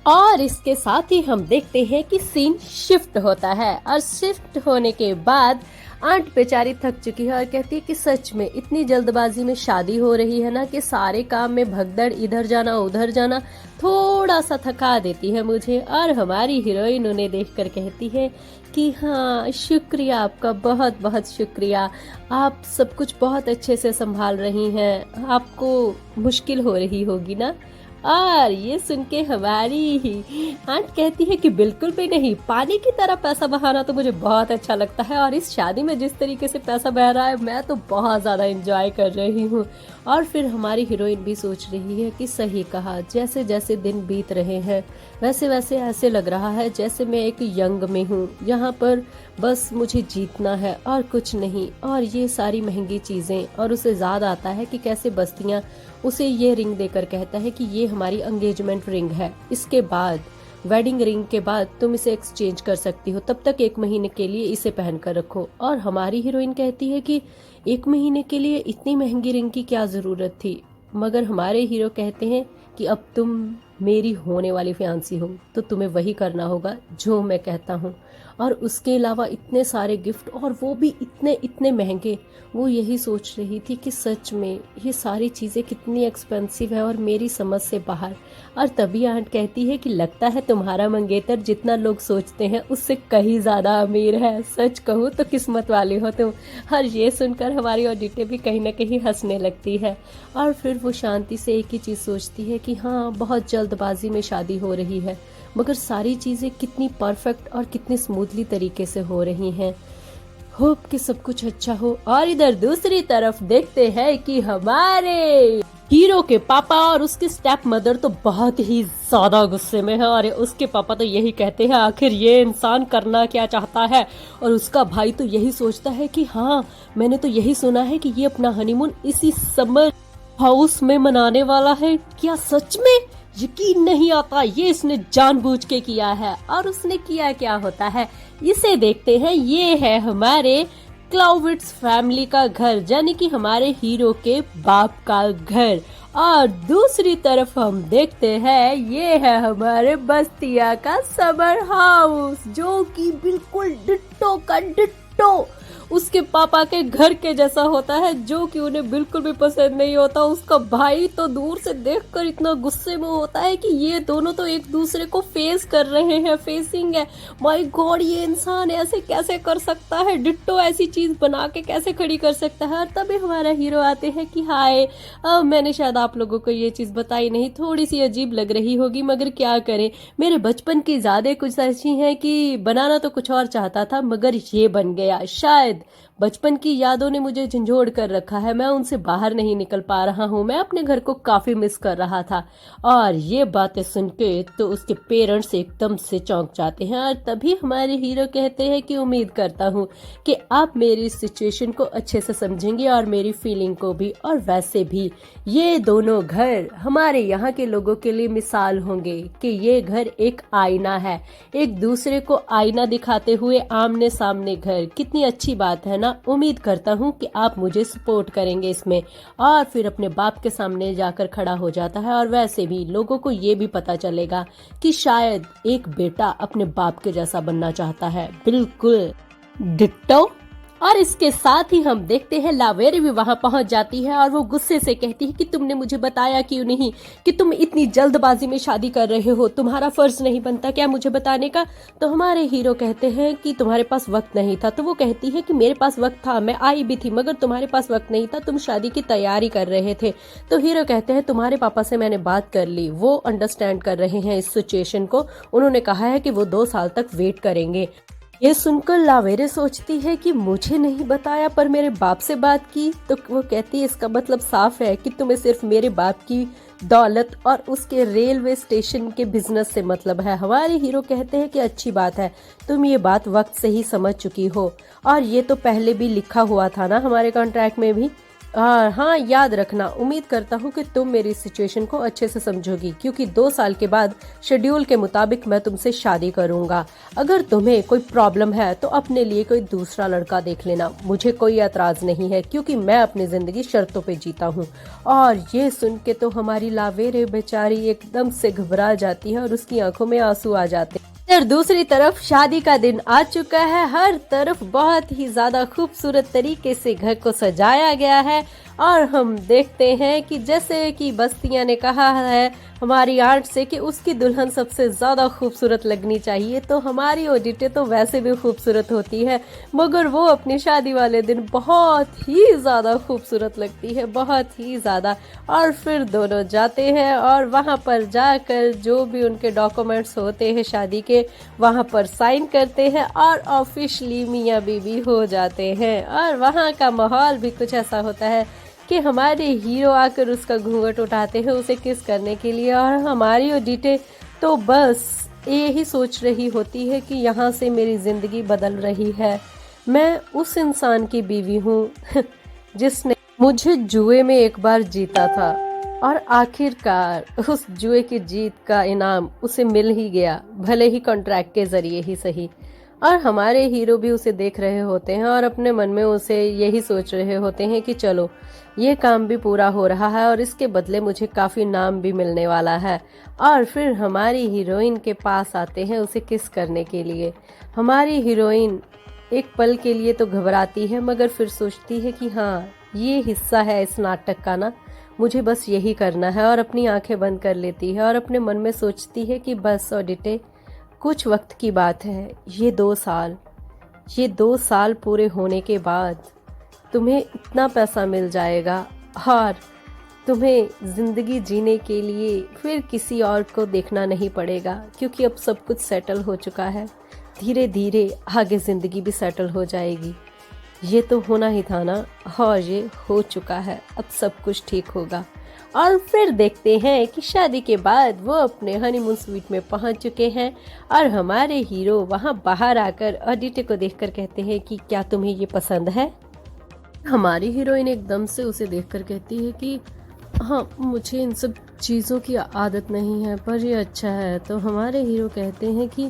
और इसके साथ ही हम देखते हैं कि सीन शिफ्ट होता है और शिफ्ट होने के बाद आंट बेचारी थक चुकी है और कहती है कि सच में इतनी जल्दबाजी में शादी हो रही है ना कि सारे काम में भगदड़, इधर जाना उधर जाना थोड़ा सा थका देती है मुझे। और हमारी हीरोइन उन्हें देखकर कहती है कि हाँ शुक्रिया आपका, बहुत बहुत शुक्रिया, आप सब कुछ बहुत अच्छे से संभाल रही हैं, आपको मुश्किल हो रही होगी ना। और ये सुन के हमारी आंट कहती है कि बिल्कुल भी नहीं, पानी की तरह पैसा बहाना तो मुझे बहुत अच्छा लगता है और इस शादी में जिस तरीके से पैसा बह रहा है मैं तो बहुत ज़्यादा एंजॉय कर रही हूँ। और फिर हमारी हीरोइन भी सोच रही है कि सही कहा, जैसे जैसे दिन बीत रहे हैं वैसे वैसे ऐसे लग रहा है जैसे मैं एक यंग में हूँ, यहाँ पर बस मुझे जीतना है और कुछ नहीं। और ये सारी महंगी चीज़ें, और उसे याद आता है कि कैसे बस्तियाँ उसे ये रिंग देकर कहता है कि ये हमारी एंगेजमेंट रिंग है, इसके बाद वेडिंग रिंग के बाद तुम इसे एक्सचेंज कर सकती हो, तब तक 1 महीने के लिए इसे पहन कर रखो। और हमारी हीरोइन कहती है कि 1 महीने के लिए इतनी महंगी रिंग की क्या जरूरत थी, मगर हमारे हीरो कहते हैं कि अब तुम मेरी होने वाली फियांसी हो तो तुम्हें वही करना होगा जो मैं कहता हूँ। और उसके अलावा इतने सारे गिफ्ट और वो भी इतने इतने महंगे। वो यही सोच रही थी कि सच में ये सारी चीज़ें कितनी एक्सपेंसिव है और मेरी समझ से बाहर। और तभी आंट कहती है कि लगता है तुम्हारा मंगेतर जितना लोग सोचते हैं उससे कहीं ज़्यादा अमीर है, सच कहूँ तो किस्मत वाली हो तुम। और ये सुनकर हमारी ऑडिटर भी कहीं ना कहीं हंसने लगती है। और फिर वो शांति से एक ही चीज़ सोचती है कि हाँ बहुत जल्दबाजी में शादी हो रही है, मगर सारी चीज़ें कितनी परफेक्ट और कितनी स्मूथली तरीके से हो रही हैं। होप कि सब कुछ अच्छा हो। और इधर दूसरी तरफ देखते हैं कि हमारे हीरो के पापा और उसकी स्टेप मदर तो बहुत ही ज्यादा गुस्से में है। और उसके पापा तो यही कहते हैं आखिर ये इंसान करना क्या चाहता है, और उसका भाई तो यही सोचता है कि हाँ मैंने तो यही सुना है कि ये अपना हनीमून इसी समर हाउस में मनाने वाला है, क्या सच में? यकीन नहीं आता, ये इसने जानबूझ के किया है। और उसने किया क्या होता है इसे देखते हैं। ये है हमारे क्लाउविट्स फैमिली का घर, यानी कि हमारे हीरो के बाप का घर। और दूसरी तरफ हम देखते हैं ये है हमारे बस्तिया का समर हाउस, जो कि बिल्कुल डिट्टो का डिट्टो उसके पापा के घर के जैसा होता है, जो कि उन्हें बिल्कुल भी पसंद नहीं होता। उसका भाई तो दूर से देखकर इतना गुस्से में होता है कि ये दोनों तो एक दूसरे को फेस कर रहे हैं, फेसिंग है। माय गॉड, ये इंसान ऐसे कैसे कर सकता है, डिट्टो ऐसी चीज बना के कैसे खड़ी कर सकता है। और तभी हमारा हीरो आते हैं कि हाय, मैंने शायद आप लोगों को ये चीज बताई नहीं, थोड़ी सी अजीब लग रही होगी, मगर क्या करें, मेरे बचपन की यादें कुछ ऐसी हैं कि बनाना तो कुछ और चाहता था मगर ये बन गया। शायद बचपन की यादों ने मुझे झंझोड़ कर रखा है, मैं उनसे बाहर नहीं निकल पा रहा हूँ, मैं अपने घर को काफी मिस कर रहा था। और ये बातें सुन के तो उसके पेरेंट्स एकदम से चौंक जाते हैं। और तभी हमारे हीरो कहते हैं कि उम्मीद करता हूँ कि आप मेरी सिचुएशन को अच्छे से समझेंगे और मेरी फीलिंग को भी। और वैसे भी ये दोनों घर हमारे यहाँ के लोगों के लिए मिसाल होंगे कि ये घर एक आईना है, एक दूसरे को आईना दिखाते हुए आमने सामने घर, कितनी अच्छी बात है ना। ना, उम्मीद करता हूँ कि आप मुझे सपोर्ट करेंगे इसमें। और फिर अपने बाप के सामने जाकर खड़ा हो जाता है और वैसे भी लोगों को ये भी पता चलेगा कि शायद एक बेटा अपने बाप के जैसा बनना चाहता है, बिल्कुल डिट्टो। और इसके साथ ही हम देखते हैं लावेरी भी वहां पहुंच जाती है और वो गुस्से से कहती है कि तुमने मुझे बताया क्यों नहीं कि तुम इतनी जल्दबाजी में शादी कर रहे हो, तुम्हारा फर्ज नहीं बनता क्या मुझे बताने का। तो हमारे हीरो कहते हैं कि तुम्हारे पास वक्त नहीं था। तो वो कहती है कि मेरे पास वक्त था, मैं आई भी थी, मगर तुम्हारे पास वक्त नहीं था, तुम शादी की तैयारी कर रहे थे। तो हीरो कहते हैं तुम्हारे पापा से मैंने बात कर ली, वो अंडरस्टैंड कर रहे हैं इस सिचुएशन को, उन्होंने कहा है कि वो 2 साल तक वेट करेंगे। ये सुनकर लावेरे सोचती है कि मुझे नहीं बताया पर मेरे बाप से बात की। तो वो कहती है इसका मतलब साफ है कि तुम्हें सिर्फ मेरे बाप की दौलत और उसके रेलवे स्टेशन के बिजनेस से मतलब है। हमारे हीरो कहते हैं कि अच्छी बात है, तुम ये बात वक्त से ही समझ चुकी हो और ये तो पहले भी लिखा हुआ था ना हमारे कॉन्ट्रैक्ट में भी। हाँ, याद रखना, उम्मीद करता हूँ कि तुम मेरी सिचुएशन को अच्छे से समझोगी, क्योंकि 2 साल के बाद शेड्यूल के मुताबिक मैं तुमसे शादी करूंगा। अगर तुम्हें कोई प्रॉब्लम है तो अपने लिए कोई दूसरा लड़का देख लेना, मुझे कोई एतराज नहीं है, क्योंकि मैं अपनी जिंदगी शर्तों पे जीता हूँ। और ये सुन के तो हमारी लावेरे बेचारी एकदम से घबरा जाती है और उसकी आंखों में आंसू आ जाते हैं। इधर दूसरी तरफ शादी का दिन आ चुका है, हर तरफ बहुत ही ज्यादा खूबसूरत तरीके से घर को सजाया गया है और हम देखते हैं कि जैसे कि बस्तियां ने कहा है हमारी आंट से कि उसकी दुल्हन सबसे ज्यादा खूबसूरत लगनी चाहिए, तो हमारी ओडिटे तो वैसे भी खूबसूरत होती है, मगर वो अपनी शादी वाले दिन बहुत ही ज्यादा खूबसूरत लगती है, बहुत ही ज्यादा। और फिर दोनों जाते हैं और वहां पर जाकर जो भी उनके डॉक्यूमेंट्स होते हैं शादी के, वहां पर साइन करते हैं और ऑफिशियली मियां बीवी हो जाते हैं। और वहां का माहौल भी कुछ ऐसा होता है कि हमारे हीरो आकर उसका घूंघट उठाते हैं उसे किस करने के लिए, और हमारी ओडिटे तो बस यही सोच रही होती है कि यहाँ से मेरी जिंदगी बदल रही है, मैं उस इंसान की बीवी हूँ जिसने मुझे जुए में एक बार जीता था और आखिरकार उस जुए की जीत का इनाम उसे मिल ही गया, भले ही कॉन्ट्रैक्ट के जरिए ही सही। और हमारे हीरो भी उसे देख रहे होते हैं और अपने मन में उसे यही सोच रहे होते हैं कि चलो ये काम भी पूरा हो रहा है और इसके बदले मुझे काफी नाम भी मिलने वाला है। और फिर हमारी हीरोइन के पास आते हैं उसे किस करने के लिए। हमारी हीरोइन एक पल के लिए तो घबराती है, मगर फिर सोचती है कि हाँ, ये हिस्सा है इस नाटक का ना, मुझे बस यही करना है, और अपनी आंखें बंद कर लेती है और अपने मन में सोचती है कि बस ओडिटे, कुछ वक्त की बात है, ये 2 साल पूरे होने के बाद तुम्हें इतना पैसा मिल जाएगा और तुम्हें जिंदगी जीने के लिए फिर किसी और को देखना नहीं पड़ेगा, क्योंकि अब सब कुछ सेटल हो चुका है, धीरे धीरे आगे जिंदगी भी सेटल हो जाएगी। ये तो होना ही था ना, और ये हो चुका है, अब सब कुछ ठीक होगा। और फिर देखते हैं कि शादी के बाद वो अपने हनीमून स्वीट में पहुंच चुके हैं और हमारे हीरो वहां बाहर आकर ओडिटे को देखकर कहते हैं कि क्या तुम्हें ये पसंद है। हमारी हीरोइन एकदम से उसे देखकर कहती है कि हाँ, मुझे इन सब चीज़ों की आदत नहीं है, पर ये अच्छा है। तो हमारे हीरो कहते हैं कि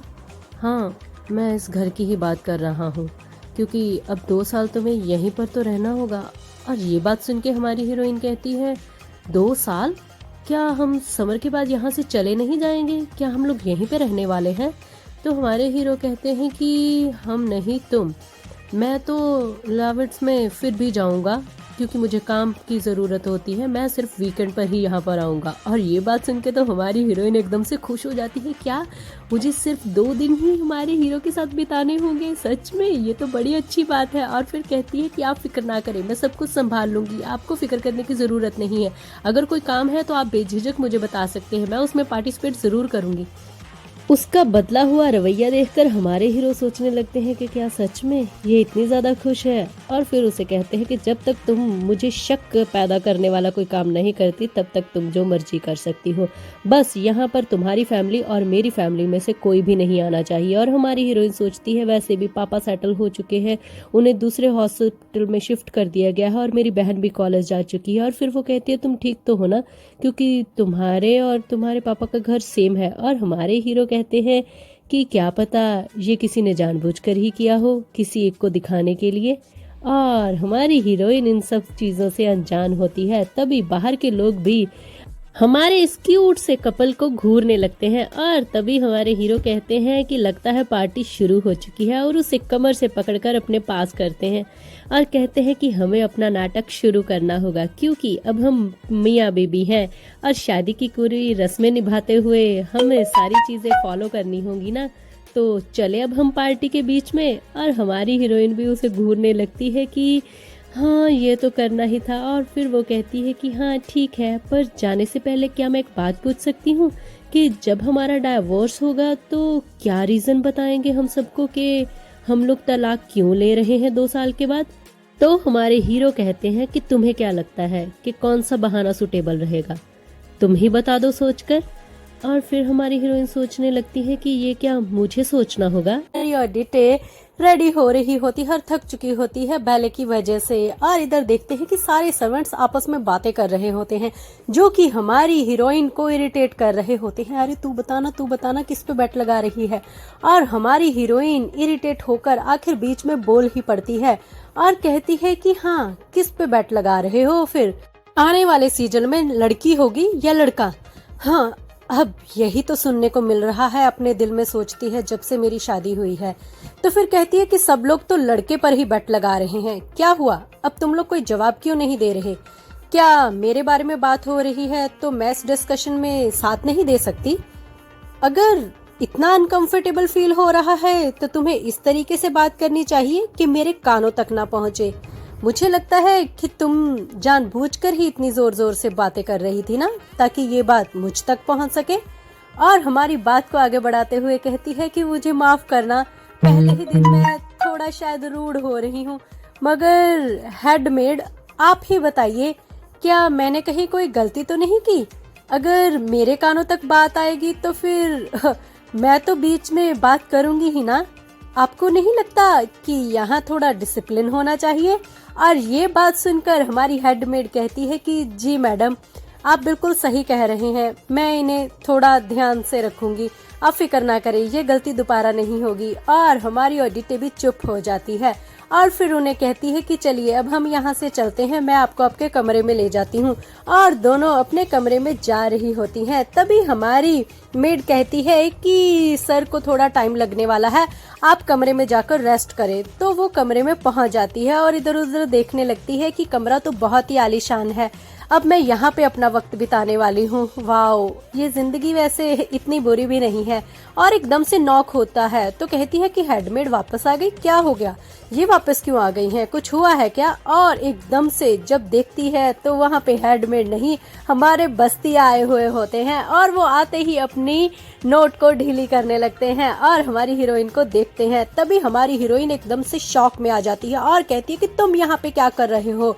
हाँ, मैं इस घर की ही बात कर रहा हूँ, क्योंकि अब 2 साल तुम्हें यहीं पर तो रहना होगा। और ये बात सुन के हमारी हीरोइन कहती है 2 साल? क्या हम समर के बाद यहाँ से चले नहीं जाएंगे? क्या हम लोग यहीं पे रहने वाले हैं? तो हमारे हीरो कहते हैं कि हम नहीं, तुम। मैं तो लावर्ट्स में फिर भी जाऊंगा, क्योंकि मुझे काम की ज़रूरत होती है, मैं सिर्फ वीकेंड पर ही यहाँ पर आऊँगा। और ये बात सुन के तो हमारी हीरोइन एकदम से खुश हो जाती है, क्या मुझे सिर्फ 2 दिन ही हमारे हीरो के साथ बिताने होंगे? सच में ये तो बड़ी अच्छी बात है। और फिर कहती है कि आप फिक्र ना करें, मैं सब कुछ संभाल लूँगी, आपको फिक्र करने की ज़रूरत नहीं है। अगर कोई काम है तो आप बेझिझक मुझे बता सकते हैं, मैं उसमें पार्टिसिपेट ज़रूर करूँगी। उसका बदला हुआ रवैया देखकर हमारे हीरो सोचने लगते हैं कि क्या सच में ये इतनी ज्यादा खुश है। और फिर उसे कहते हैं कि जब तक तुम मुझे शक पैदा करने वाला कोई काम नहीं करती, तब तक तुम जो मर्जी कर सकती हो, बस यहाँ पर तुम्हारी फैमिली और मेरी फैमिली में से कोई भी नहीं आना चाहिए। और हमारी हीरोइन सोचती है वैसे भी पापा सेटल हो चुके हैं, उन्हें दूसरे हॉस्पिटल में शिफ्ट कर दिया गया है और मेरी बहन भी कॉलेज जा चुकी है। और फिर वो कहती है तुम ठीक तो हो ना, क्योंकि तुम्हारे और तुम्हारे पापा का घर सेम है। और हमारे हीरो कहते हैं कि क्या पता ये किसी ने जानबूझकर ही किया हो, किसी एक को दिखाने के लिए। और हमारी हीरोइन इन सब चीजों से अनजान होती है। तभी बाहर के लोग भी हमारे इस क्यूट से कपल को घूरने लगते हैं और तभी हमारे हीरो कहते हैं कि लगता है पार्टी शुरू हो चुकी है और उसे कमर से पकड़कर अपने पास करते हैं और कहते हैं कि हमें अपना नाटक शुरू करना होगा, क्योंकि अब हम मियाँ बीबी हैं और शादी की पूरी रस्में निभाते हुए हमें सारी चीजें फॉलो करनी होंगी ना। तो चले अब हम पार्टी के बीच में। और हमारी हीरोइन भी उसे घूरने लगती है कि हाँ ये तो करना ही था। और फिर वो कहती है कि हाँ ठीक है, पर जाने से पहले क्या मैं एक बात पूछ सकती हूँ कि जब हमारा डाइवोर्स होगा तो क्या रीज़न बताएंगे हम सबको कि हम लोग तलाक क्यों ले रहे हैं 2 साल के बाद। तो हमारे हीरो कहते हैं कि तुम्हें क्या लगता है कि कौन सा बहाना सुटेबल रहेगा, तुम ही बता दो सोचकर। और फिर हमारी हीरोइन सोचने लगती है कि ये क्या मुझे सोचना होगा। डिटे रेडी हो रही होती है, थक चुकी होती है बैले की वजह से। और इधर देखते हैं कि सारे सर्वेंट्स आपस में बातें कर रहे होते हैं जो कि हमारी हीरोइन को इरिटेट कर रहे होते हैं। अरे तू बताना किस पे बेट लगा रही है। और हमारी हीरोइन इरिटेट होकर आखिर बीच में बोल ही पड़ती है और कहती है कि हाँ किस पे बेट लगा रहे हो, फिर आने वाले सीजन में लड़की होगी या लड़का। हाँ अब यही तो सुनने को मिल रहा है, अपने दिल में सोचती है जब से मेरी शादी हुई है। तो फिर कहती है कि सब लोग तो लड़के पर ही बेट लगा रहे हैं, क्या हुआ अब तुम लोग कोई जवाब क्यों नहीं दे रहे? क्या मेरे बारे में बात हो रही है तो मैं इस डिस्कशन में साथ नहीं दे सकती? अगर इतना अनकंफर्टेबल फील हो रहा है तो तुम्हें इस तरीके से बात करनी चाहिए कि मेरे कानों तक ना पहुंचे। मुझे लगता है कि तुम जानबूझकर ही इतनी जोर जोर से बातें कर रही थी ना, ताकि ये बात मुझ तक पहुंच सके। और हमारी बात को आगे बढ़ाते हुए कहती है कि मुझे माफ करना, पहले ही दिन मैं थोड़ा शायद रूड हो रही हूँ, मगर हेडमेड आप ही बताइए क्या मैंने कहीं कोई गलती तो नहीं की? अगर मेरे कानों तक बात आएगी तो फिर मैं तो बीच में बात करूंगी ही ना। आपको नहीं लगता कि यहाँ थोड़ा डिसिप्लिन होना चाहिए? और ये बात सुनकर हमारी हेडमेड कहती है कि जी मैडम आप बिल्कुल सही कह रहे हैं, मैं इन्हें थोड़ा ध्यान से रखूंगी, आप फिक्र ना करें, ये गलती दोबारा नहीं होगी। और हमारी ऑडिटर भी चुप हो जाती है और फिर उन्हें कहती है कि चलिए अब हम यहाँ से चलते हैं, मैं आपको आपके कमरे में ले जाती हूँ। और दोनों अपने कमरे में जा रही होती हैं। तभी हमारी मेड कहती है कि सर को थोड़ा टाइम लगने वाला है, आप कमरे में जाकर रेस्ट करें। तो वो कमरे में पहुंच जाती है और इधर उधर देखने लगती है कि कमरा तो बहुत ही आलीशान है, अब मैं यहाँ पे अपना वक्त बिताने वाली हूँ। वाओ, ये जिंदगी वैसे इतनी बुरी भी नहीं है। और एकदम से नॉक होता है तो कहती है कि हेडमेड वापस आ गई, क्या हो गया, ये वापस क्यों आ गई हैं, कुछ हुआ है क्या? और एकदम से जब देखती है तो वहाँ पे हेडमेड नहीं, हमारे बस्ती आए हुए होते हैं और वो आते ही अपनी नोट को ढीली करने लगते हैं और हमारी हीरोइन को देखते हैं। तभी हमारी हीरोइन एकदम से शॉक में आ जाती है और कहती है कि तुम यहाँ पे क्या कर रहे हो?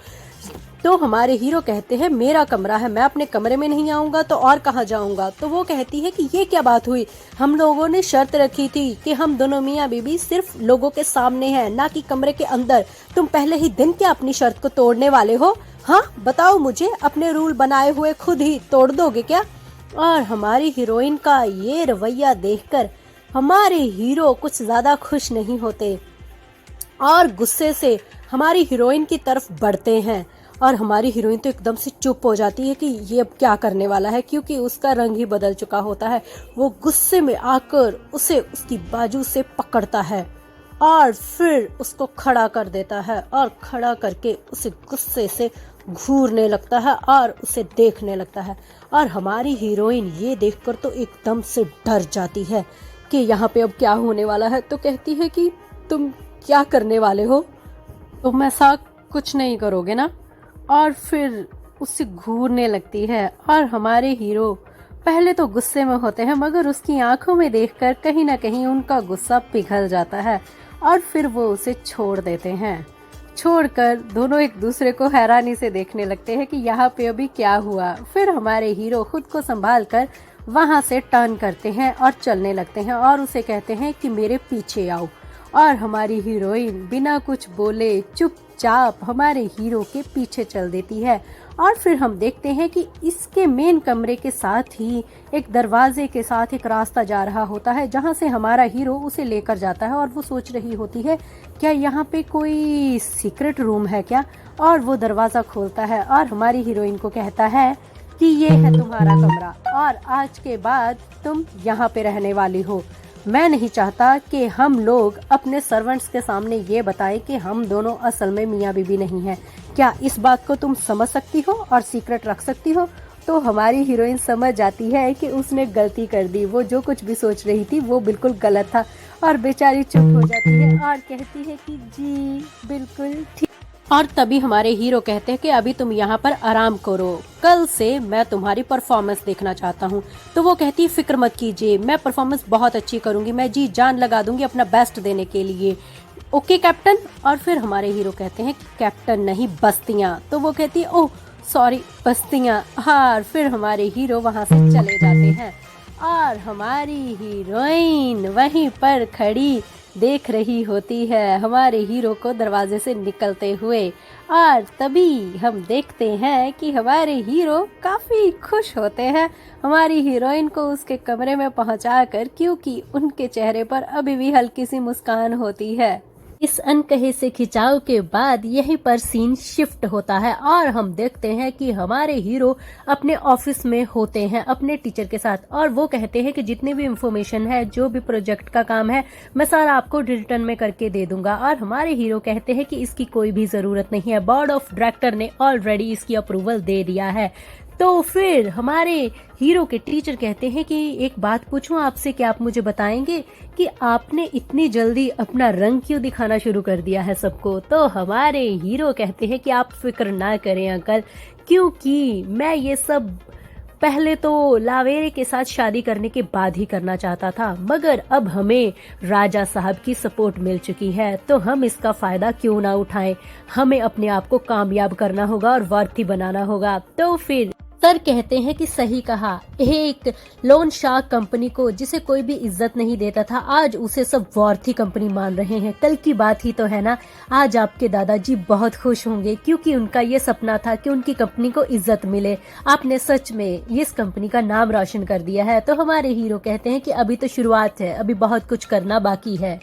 तो हमारे हीरो कहते हैं मेरा कमरा है, मैं अपने कमरे में नहीं आऊंगा तो और कहाँ जाऊंगा? तो वो कहती है कि ये क्या बात हुई, हम लोगों ने शर्त रखी थी कि हम दोनों मियाँ बीबी सिर्फ लोगों के सामने हैं, ना कि कमरे के अंदर। तुम पहले ही दिन क्या अपनी शर्त को तोड़ने वाले हो? हाँ बताओ मुझे, अपने रूल बनाए हुए खुद ही तोड़ दोगे क्या? और हमारी हीरोइन का ये रवैया देखकर हमारे हीरो कुछ ज्यादा खुश नहीं होते और गुस्से से हमारी हीरोइन की तरफ बढ़ते हैं। और हमारी हीरोइन तो एकदम से चुप हो जाती है कि ये अब क्या करने वाला है, क्योंकि उसका रंग ही बदल चुका होता है। वो गुस्से में आकर उसे उसकी बाजू से पकड़ता है और फिर उसको खड़ा कर देता है और खड़ा करके उसे गुस्से से घूरने लगता है और उसे देखने लगता है। और हमारी हीरोइन ये देखकर तो एकदम से डर जाती है कि यहाँ पे अब क्या होने वाला है। तो कहती है कि तुम क्या करने वाले हो, तुम ऐसा कुछ नहीं करोगे ना? और फिर उसे घूरने लगती है और हमारे हीरो पहले तो गुस्से में होते हैं, मगर उसकी आंखों में देखकर कहीं ना कहीं उनका गुस्सा पिघल जाता है और फिर वो उसे छोड़ देते हैं। छोड़कर दोनों एक दूसरे को हैरानी से देखने लगते हैं कि यहाँ पे अभी क्या हुआ। फिर हमारे हीरो खुद को संभाल कर वहाँ से टर्न करते हैं और चलने लगते हैं और उसे कहते हैं कि मेरे पीछे आओ। और हमारी हीरोइन बिना कुछ बोले चुपचाप हमारे हीरो के पीछे चल देती है और फिर हम देखते हैं कि इसके मेन कमरे के साथ ही एक दरवाजे के साथ एक रास्ता जा रहा होता है, जहां से हमारा हीरो उसे लेकर जाता है। और वो सोच रही होती है क्या यहाँ पे कोई सीक्रेट रूम है क्या, और वो दरवाजा खोलता है और हमारी हीरोइन को कहता है कि ये है तुम्हारा कमरा और आज के बाद तुम यहाँ पे रहने वाली हो। मैं नहीं चाहता कि हम लोग अपने सर्वेंट्स के सामने ये बताएं कि हम दोनों असल में मियाँ बीवी नहीं हैं। क्या इस बात को तुम समझ सकती हो और सीक्रेट रख सकती हो? तो हमारी हीरोइन समझ जाती है कि उसने गलती कर दी, वो जो कुछ भी सोच रही थी वो बिल्कुल गलत था, और बेचारी चुप हो जाती है और कहती है कि जी बिल्कुल ठीक। और तभी हमारे हीरो कहते हैं कि अभी तुम यहाँ पर आराम करो, कल से मैं तुम्हारी परफॉर्मेंस देखना चाहता हूँ। तो वो कहती है फिक्र मत कीजिए, मैं परफॉर्मेंस बहुत अच्छी करूंगी, मैं जी जान लगा दूंगी अपना बेस्ट देने के लिए। Okay captain. और फिर हमारे हीरो कहते हैं कि कैप्टन नहीं बस्तियां। तो वो कहती है ओह सॉरी बस्तियां। हाँ, फिर हमारे हीरो वहां से चले जाते हैं और हमारी हीरोइन वहीं पर खड़ी देख रही होती है हमारे हीरो को दरवाजे से निकलते हुए। और तभी हम देखते हैं कि हमारे हीरो काफी खुश होते हैं हमारी हीरोइन को उसके कमरे में पहुंचाकर, क्योंकि उनके चेहरे पर अभी भी हल्की सी मुस्कान होती है। इस अनकहे से खिंचाव के बाद यहीं पर सीन शिफ्ट होता है और हम देखते हैं कि हमारे हीरो अपने ऑफिस में होते हैं अपने टीचर के साथ, और वो कहते हैं कि जितनी भी इंफॉर्मेशन है, जो भी प्रोजेक्ट का काम है, मैं सारा आपको रिटर्न में करके दे दूंगा। और हमारे हीरो कहते हैं कि इसकी कोई भी जरूरत नहीं है, बोर्ड ऑफ डायरेक्टर ने ऑलरेडी इसकी अप्रूवल दे दिया है। तो फिर हमारे हीरो के टीचर कहते हैं कि एक बात पूछूं आपसे, क्या आप मुझे बताएंगे कि आपने इतनी जल्दी अपना रंग क्यों दिखाना शुरू कर दिया है सबको? तो हमारे हीरो कहते हैं कि आप फिक्र ना करें अंकल, क्योंकि मैं ये सब पहले तो लावेरे के साथ शादी करने के बाद ही करना चाहता था, मगर अब हमें राजा साहब की सपोर्ट मिल चुकी है, तो हम इसका फायदा क्यों ना उठाएं। हमें अपने आप को कामयाब करना होगा और वर्थी बनाना होगा। तो फिर सर कहते हैं कि सही कहा, एक लोन शार्क कंपनी को जिसे कोई भी इज्जत नहीं देता था, आज उसे सब वर्थी कंपनी मान रहे हैं। कल की बात ही तो है ना, आज आपके दादाजी बहुत खुश होंगे, क्योंकि उनका ये सपना था कि उनकी कंपनी को इज्जत मिले। आपने सच में इस कंपनी का नाम रोशन कर दिया है। तो हमारे हीरो कहते हैं कि अभी तो शुरुआत है, अभी बहुत कुछ करना बाकी है।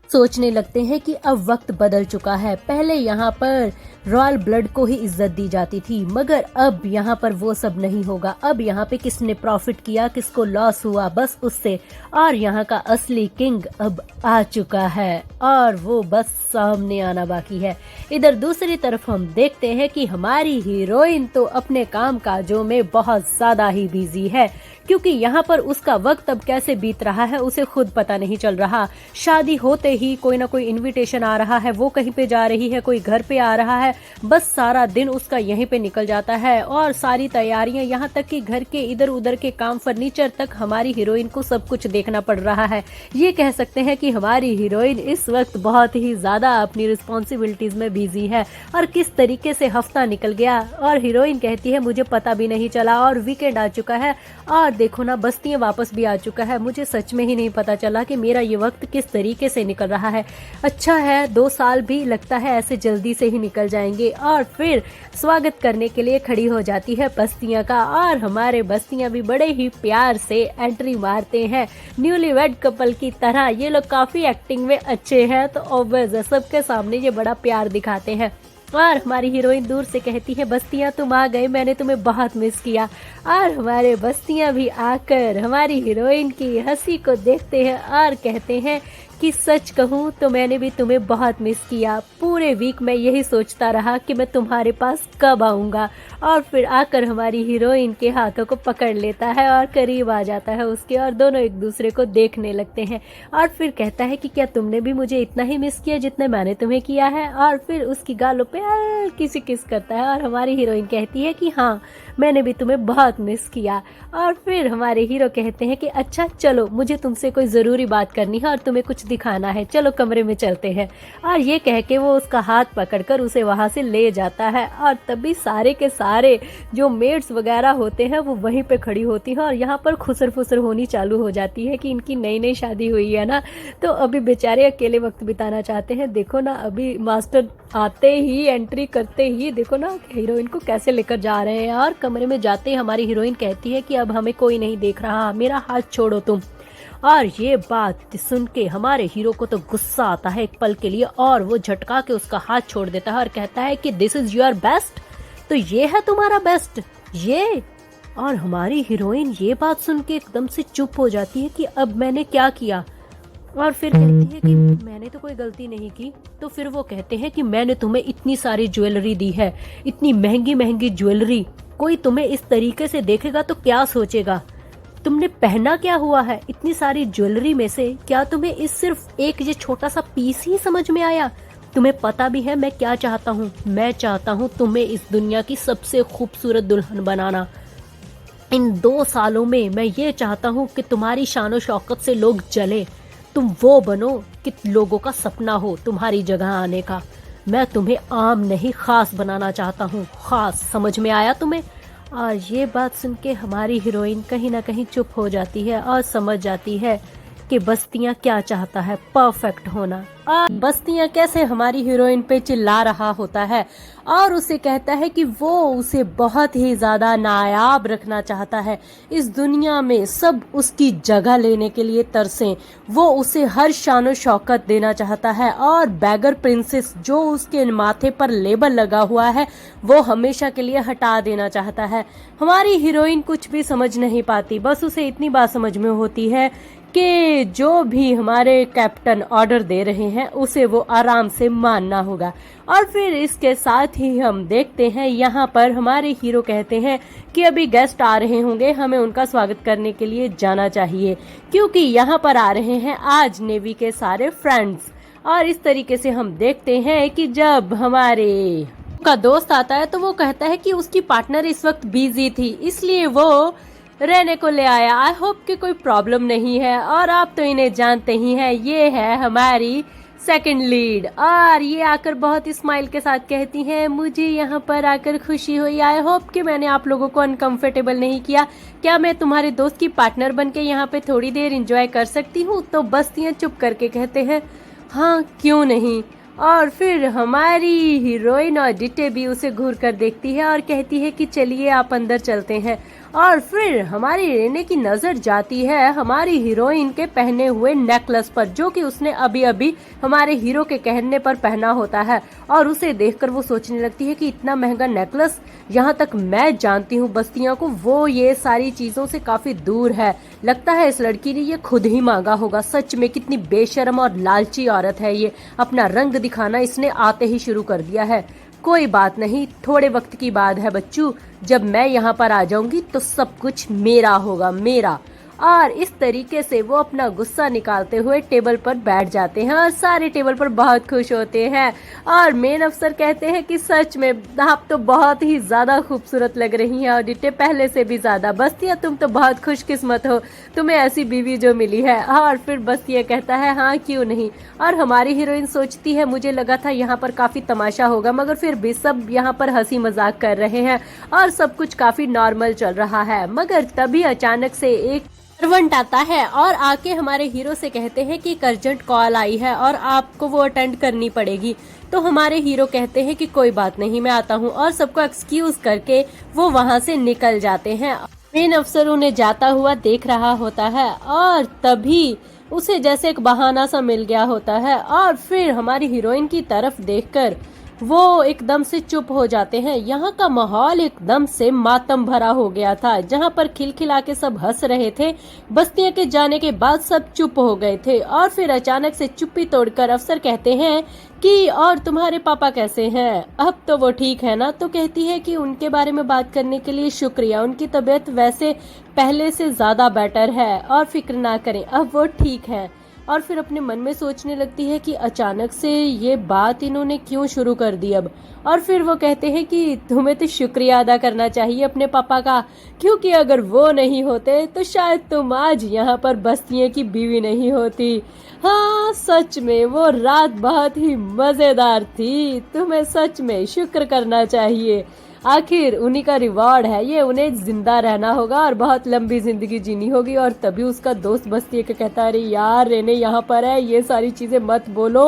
सोचने लगते हैं कि अब वक्त बदल चुका है, पहले यहाँ पर रॉयल ब्लड को ही इज्जत दी जाती थी, मगर अब यहाँ पर वो सब नहीं होगा। अब यहाँ पे किसने प्रॉफिट किया, किसको लॉस हुआ, बस उससे, और यहाँ का असली किंग अब आ चुका है और वो बस सामने आना बाकी है। इधर दूसरी तरफ हम देखते हैं कि हमारी हीरोइन तो अपने काम काजों में बहुत ज्यादा ही बिजी है, क्योंकि यहाँ पर उसका वक्त अब कैसे बीत रहा है उसे खुद पता नहीं चल रहा। शादी होते ही कोई ना कोई इनविटेशन आ रहा है, वो कहीं पे जा रही है, कोई घर पे आ रहा है, बस सारा दिन उसका यहीं पे निकल जाता है और सारी तैयारियां, यहाँ तक कि घर के इधर उधर के काम, फर्नीचर तक हमारी हीरोइन को सब कुछ देखना पड़ रहा है। ये कह सकते हैं कि हमारी हीरोइन इस वक्त बहुत ही ज्यादा अपनी रिस्पॉन्सिबिलिटीज में बिजी है। और किस तरीके से हफ्ता निकल गया और हीरोइन कहती है मुझे पता भी नहीं चला, और वीकेंड आ चुका है और देखो ना बस्तियां वापस भी आ चुका है, मुझे सच में ही नहीं पता चला कि मेरा ये वक्त किस तरीके से निकल रहा है। अच्छा है 2 साल भी लगता है ऐसे जल्दी से ही निकल जाएंगे। और फिर स्वागत करने के लिए खड़ी हो जाती है बस्तियां का, और हमारे बस्तियां भी बड़े ही प्यार से एंट्री मारते हैं न्यूली वेड कपल की तरह। ये लोग काफी एक्टिंग में अच्छे हैं, तो ऑब्वियस है सबके सामने ये बड़ा प्यार दिखाते हैं। और हमारी हीरोइन दूर से कहती है बस्तियां तुम आ गए, मैंने तुम्हें बहुत मिस किया। और हमारे बस्तियां भी आकर हमारी हीरोइन की हंसी को देखते हैं और कहते हैं कि सच कहूँ तो मैंने भी तुम्हें बहुत मिस किया। पूरे वीक में यही सोचता रहा कि मैं तुम्हारे पास कब आऊँगा। और फिर आकर हमारी हीरोइन के हाथों को पकड़ लेता है और करीब आ जाता है उसके, और दोनों एक दूसरे को देखने लगते हैं। और फिर कहता है कि क्या तुमने भी मुझे इतना ही मिस किया जितना मैंने तुम्हें किया है। और फिर उसकी गालों पे हल्की सी किस करता है, और हमारी हीरोइन कहती है कि हाँ मैंने भी तुम्हें बहुत मिस किया। और फिर हमारे हीरो कहते हैं कि अच्छा चलो मुझे तुमसे कोई ज़रूरी बात करनी है और तुम्हें कुछ दिखाना है, चलो कमरे में चलते हैं। और ये कह के वो उसका हाथ पकड़कर उसे वहाँ से ले जाता है। और तभी सारे के सारे जो मेड्स वगैरह होते हैं वो वहीं पे खड़ी होती हैं और यहाँ पर खुसर फुसर होनी चालू हो जाती है कि इनकी नई नई शादी हुई है ना, तो अभी बेचारे अकेले वक्त बिताना चाहते हैं। देखो ना, अभी मास्टर आते ही, एंट्री करते ही देखो ना हीरोइन को कैसे लेकर जा रहे हैं। और कमरे में जाते ही हमारी हीरोइन कहती है कि अब हमें कोई नहीं देख रहा, मेरा हाथ छोड़ो तुम। और ये बात सुन के हमारे हीरो को तो गुस्सा आता है एक पल के लिए, और वो झटका के उसका हाथ छोड़ देता है और कहता है कि दिस इज योर बेस्ट, तो ये है तुम्हारा बेस्ट ये। और हमारी हीरोइन ये बात सुन के एकदम से चुप हो जाती है कि अब मैंने क्या किया। और फिर कहती है कि मैंने तो कोई गलती नहीं की। तो फिर वो कहते हैं कि मैंने तुम्हें इतनी सारी ज्वेलरी दी है, इतनी महंगी महंगी ज्वेलरी, कोई तुम्हें इस तरीके से देखेगा तो क्या सोचेगा, तुमने पहना क्या हुआ है इतनी सारी ज्वेलरी में से, क्या तुम्हें इस सिर्फ एक ये छोटा सा पीस ही समझ में आया? तुम्हें पता भी है मैं क्या चाहता हूँ? मैं चाहता हूँ तुम्हें इस दुनिया की सबसे खूबसूरत दुल्हन बनाना। इन 2 सालों में मैं ये चाहता हूँ कि तुम्हारी शानो शौकत से लोग जले, तुम वो बनो कि लोगों का सपना हो तुम्हारी जगह आने का। मैं तुम्हें आम नहीं खास बनाना चाहता हूँ, खास, समझ में आया तुम्हें? और ये बात सुन के हमारी हीरोइन कहीं ना कहीं चुप हो जाती है और समझ जाती है कि बस्तियां क्या चाहता है, परफेक्ट होना। और बस्तियां कैसे हमारी हीरोइन पे चिल्ला रहा होता है और उसे कहता है कि वो उसे बहुत ही ज्यादा नायाब रखना चाहता है, इस दुनिया में सब उसकी जगह लेने के लिए तरसें, वो उसे हर शानो शौकत देना चाहता है और बैगर प्रिंसेस जो उसके माथे पर लेबल लगा हुआ है वो हमेशा के लिए हटा देना चाहता है। हमारी हीरोइन कुछ भी समझ नहीं पाती, बस उसे इतनी बात समझ में होती है कि जो भी हमारे कैप्टन ऑर्डर दे रहे हैं उसे वो आराम से मानना होगा। और फिर इसके साथ ही हम देखते हैं यहाँ पर हमारे हीरो कहते हैं कि अभी गेस्ट आ रहे होंगे, हमें उनका स्वागत करने के लिए जाना चाहिए क्योंकि यहाँ पर आ रहे हैं आज नेवी के सारे फ्रेंड्स। और इस तरीके से हम देखते हैं कि जब हमारे का दोस्त आता है तो वो कहता है कि उसकी पार्टनर इस वक्त बिजी थी इसलिए वो रहने को ले आया, आई होप कि कोई प्रॉब्लम नहीं है। और आप तो इन्हें जानते ही हैं, ये है हमारी सेकंड लीड। और ये आकर बहुत स्माइल के साथ कहती हैं मुझे यहाँ पर आकर खुशी हुई, आई होप कि मैंने आप लोगों को अनकंफर्टेबल नहीं किया, क्या मैं तुम्हारे दोस्त की पार्टनर बन के यहाँ पे थोड़ी देर एंजॉय कर सकती हूँ? तो बस्तियाँ चुप करके कहते हैं हाँ क्यों नहीं। और फिर हमारी हीरोइन और डिटे भी उसे घूर कर देखती है और कहती है कि चलिए आप अंदर चलते हैं। और फिर हमारी रेने की नजर जाती है हमारी हीरोइन के पहने हुए नेकलेस पर जो कि उसने अभी अभी हमारे हीरो के कहने पर पहना होता है। और उसे देखकर वो सोचने लगती है कि इतना महंगा नेकलेस, यहाँ तक मैं जानती हूँ बस्तियों को, वो ये सारी चीजों से काफी दूर है, लगता है इस लड़की ने ये खुद ही मांगा होगा। सच में कितनी बेशर्म और लालची औरत है ये, अपना रंग दिखाना इसने आते ही शुरू कर दिया है। कोई बात नहीं, थोड़े वक्त की बात है बच्चू, जब मैं यहाँ पर आ जाऊंगी तो सब कुछ मेरा होगा, मेरा। और इस तरीके से वो अपना गुस्सा निकालते हुए टेबल पर बैठ जाते हैं और सारे टेबल पर बहुत खुश होते हैं। और मेन अफसर कहते हैं कि सच में आप तो बहुत ही ज्यादा खूबसूरत लग रही हैं और डिटे पहले से भी ज्यादा। बस्तिया तुम तो बहुत खुशकिस्मत हो, तुम्हें ऐसी बीवी जो मिली है। और फिर बस्तिया कहता है हाँ क्यों नहीं। और हमारी हीरोइन सोचती है मुझे लगा था यहाँ पर काफी तमाशा होगा, मगर फिर भी सब यहाँ पर हंसी मजाक कर रहे हैं और सब कुछ काफी नॉर्मल चल रहा है। मगर तभी अचानक से एक सर्वेंट आता है और आके हमारे हीरो से कहते हैं कि एक अर्जेंट कॉल आई है और आपको वो अटेंड करनी पड़ेगी। तो हमारे हीरो कहते हैं कि कोई बात नहीं, मैं आता हूँ, और सबको एक्सक्यूज करके वो वहाँ से निकल जाते हैं। मेन अफसर उन्हें जाता हुआ देख रहा होता है और तभी उसे जैसे एक बहाना सा मिल गया होता है और फिर हमारी हीरोइन की तरफ देखकर वो एकदम से चुप हो जाते हैं। यहाँ का माहौल एकदम से मातम भरा हो गया था, जहाँ पर खिलखिला के सब हंस रहे थे। बस्तियों के जाने के बाद सब चुप हो गए थे और फिर अचानक से चुप्पी तोड़कर अफसर कहते हैं कि और तुम्हारे पापा कैसे हैं? अब तो वो ठीक है ना? तो कहती है कि उनके बारे में बात करने के लिए शुक्रिया, उनकी तबीयत वैसे पहले से ज्यादा बेटर है और फिक्र ना करें, अब वो ठीक है। और फिर अपने मन में सोचने लगती है कि अचानक से ये बात इन्होंने क्यों शुरू कर दी अब। और फिर वो कहते हैं कि तुम्हें तो शुक्रिया अदा करना चाहिए अपने पापा का, क्योंकि अगर वो नहीं होते तो शायद तुम आज यहाँ पर बस्तियों की बीवी नहीं होती। हाँ, सच में वो रात बहुत ही मजेदार थी, तुम्हें सच में शुक्र करना चाहिए। आखिर उन्हीं का रिवॉर्ड है ये, उन्हें जिंदा रहना होगा और बहुत लंबी जिंदगी जीनी होगी। और तभी उसका दोस्त बस्ती के कहता है, अरे यार रेने यहाँ पर है, ये सारी चीजें मत बोलो।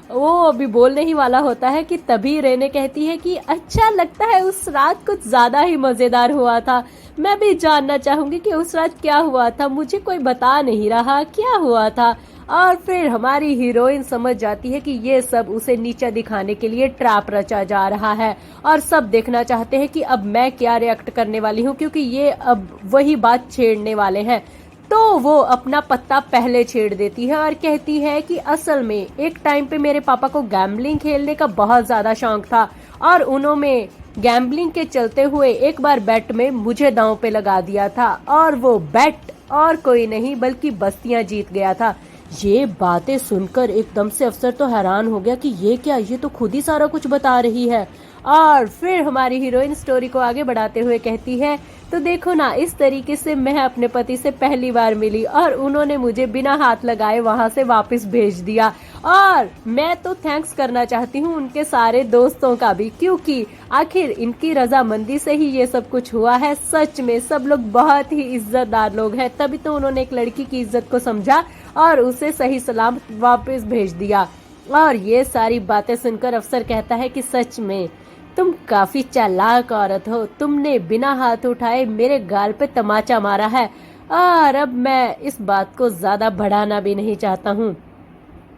वो अभी बोलने ही वाला होता है कि तभी रेने कहती है कि अच्छा लगता है उस रात कुछ ज्यादा ही मजेदार हुआ था, मैं भी जानना चाहूंगी कि उस रात क्या हुआ था, मुझे कोई बता नहीं रहा क्या हुआ था। और फिर हमारी हीरोइन समझ जाती है कि ये सब उसे नीचा दिखाने के लिए ट्रैप रचा जा रहा है और सब देखना चाहते हैं कि अब मैं क्या रिएक्ट करने वाली हूँ, क्योंकि ये अब वही बात छेड़ने वाले हैं। तो वो अपना पत्ता पहले छेड़ देती है और कहती है कि असल में एक टाइम पे मेरे पापा को गैम्बलिंग खेलने का बहुत ज्यादा शौक था और उन्होंने गैम्बलिंग के चलते हुए एक बार बेट में मुझे दांव पे लगा दिया था और वो बेट और कोई नहीं बल्कि बस्तियां जीत गया था। ये बातें सुनकर एकदम से अफसर तो हैरान हो गया कि ये क्या, ये तो खुद ही सारा कुछ बता रही है। और फिर हमारी हीरोइन स्टोरी को आगे बढ़ाते हुए कहती है, तो देखो ना, इस तरीके से मैं अपने पति से पहली बार मिली और उन्होंने मुझे बिना हाथ लगाए वहां से वापस भेज दिया। और मैं तो थैंक्स करना चाहती हूँ उनके सारे दोस्तों का भी, क्योंकि आखिर इनकी रजामंदी से ही ये सब कुछ हुआ है। सच में सब लोग बहुत ही इज्जतदार लोग हैं, तभी तो उन्होंने एक लड़की की इज्जत को समझा और उसे सही सलामत वापस भेज दिया। और ये सारी बातें सुनकर अफसर कहता है कि सच में तुम काफी चालाक औरत हो, तुमने बिना हाथ उठाए मेरे गाल पे तमाचा मारा है। और अब मैं इस बात को ज्यादा बढ़ाना भी नहीं चाहता हूँ।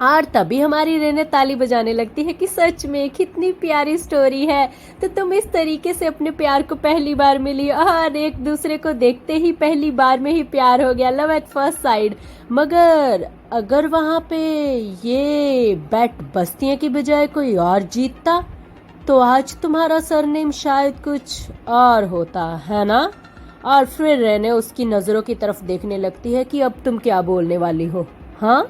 और तभी हमारी रेने ताली बजाने लगती है कि सच में कितनी प्यारी स्टोरी है, तो तुम इस तरीके से अपने प्यार को पहली बार मिली और एक दूसरे को देखते ही पहली बार में ही प्यार हो गया, लव एट फर्स्ट साइड। मगर अगर वहां पे ये बेट बस्तियों की बजाय कोई और जीतता तो आज तुम्हारा सरनेम शायद कुछ और होता, है ना। और फिर रेने उसकी नजरों की तरफ देखने लगती है कि अब तुम क्या बोलने वाली हो। हाँ,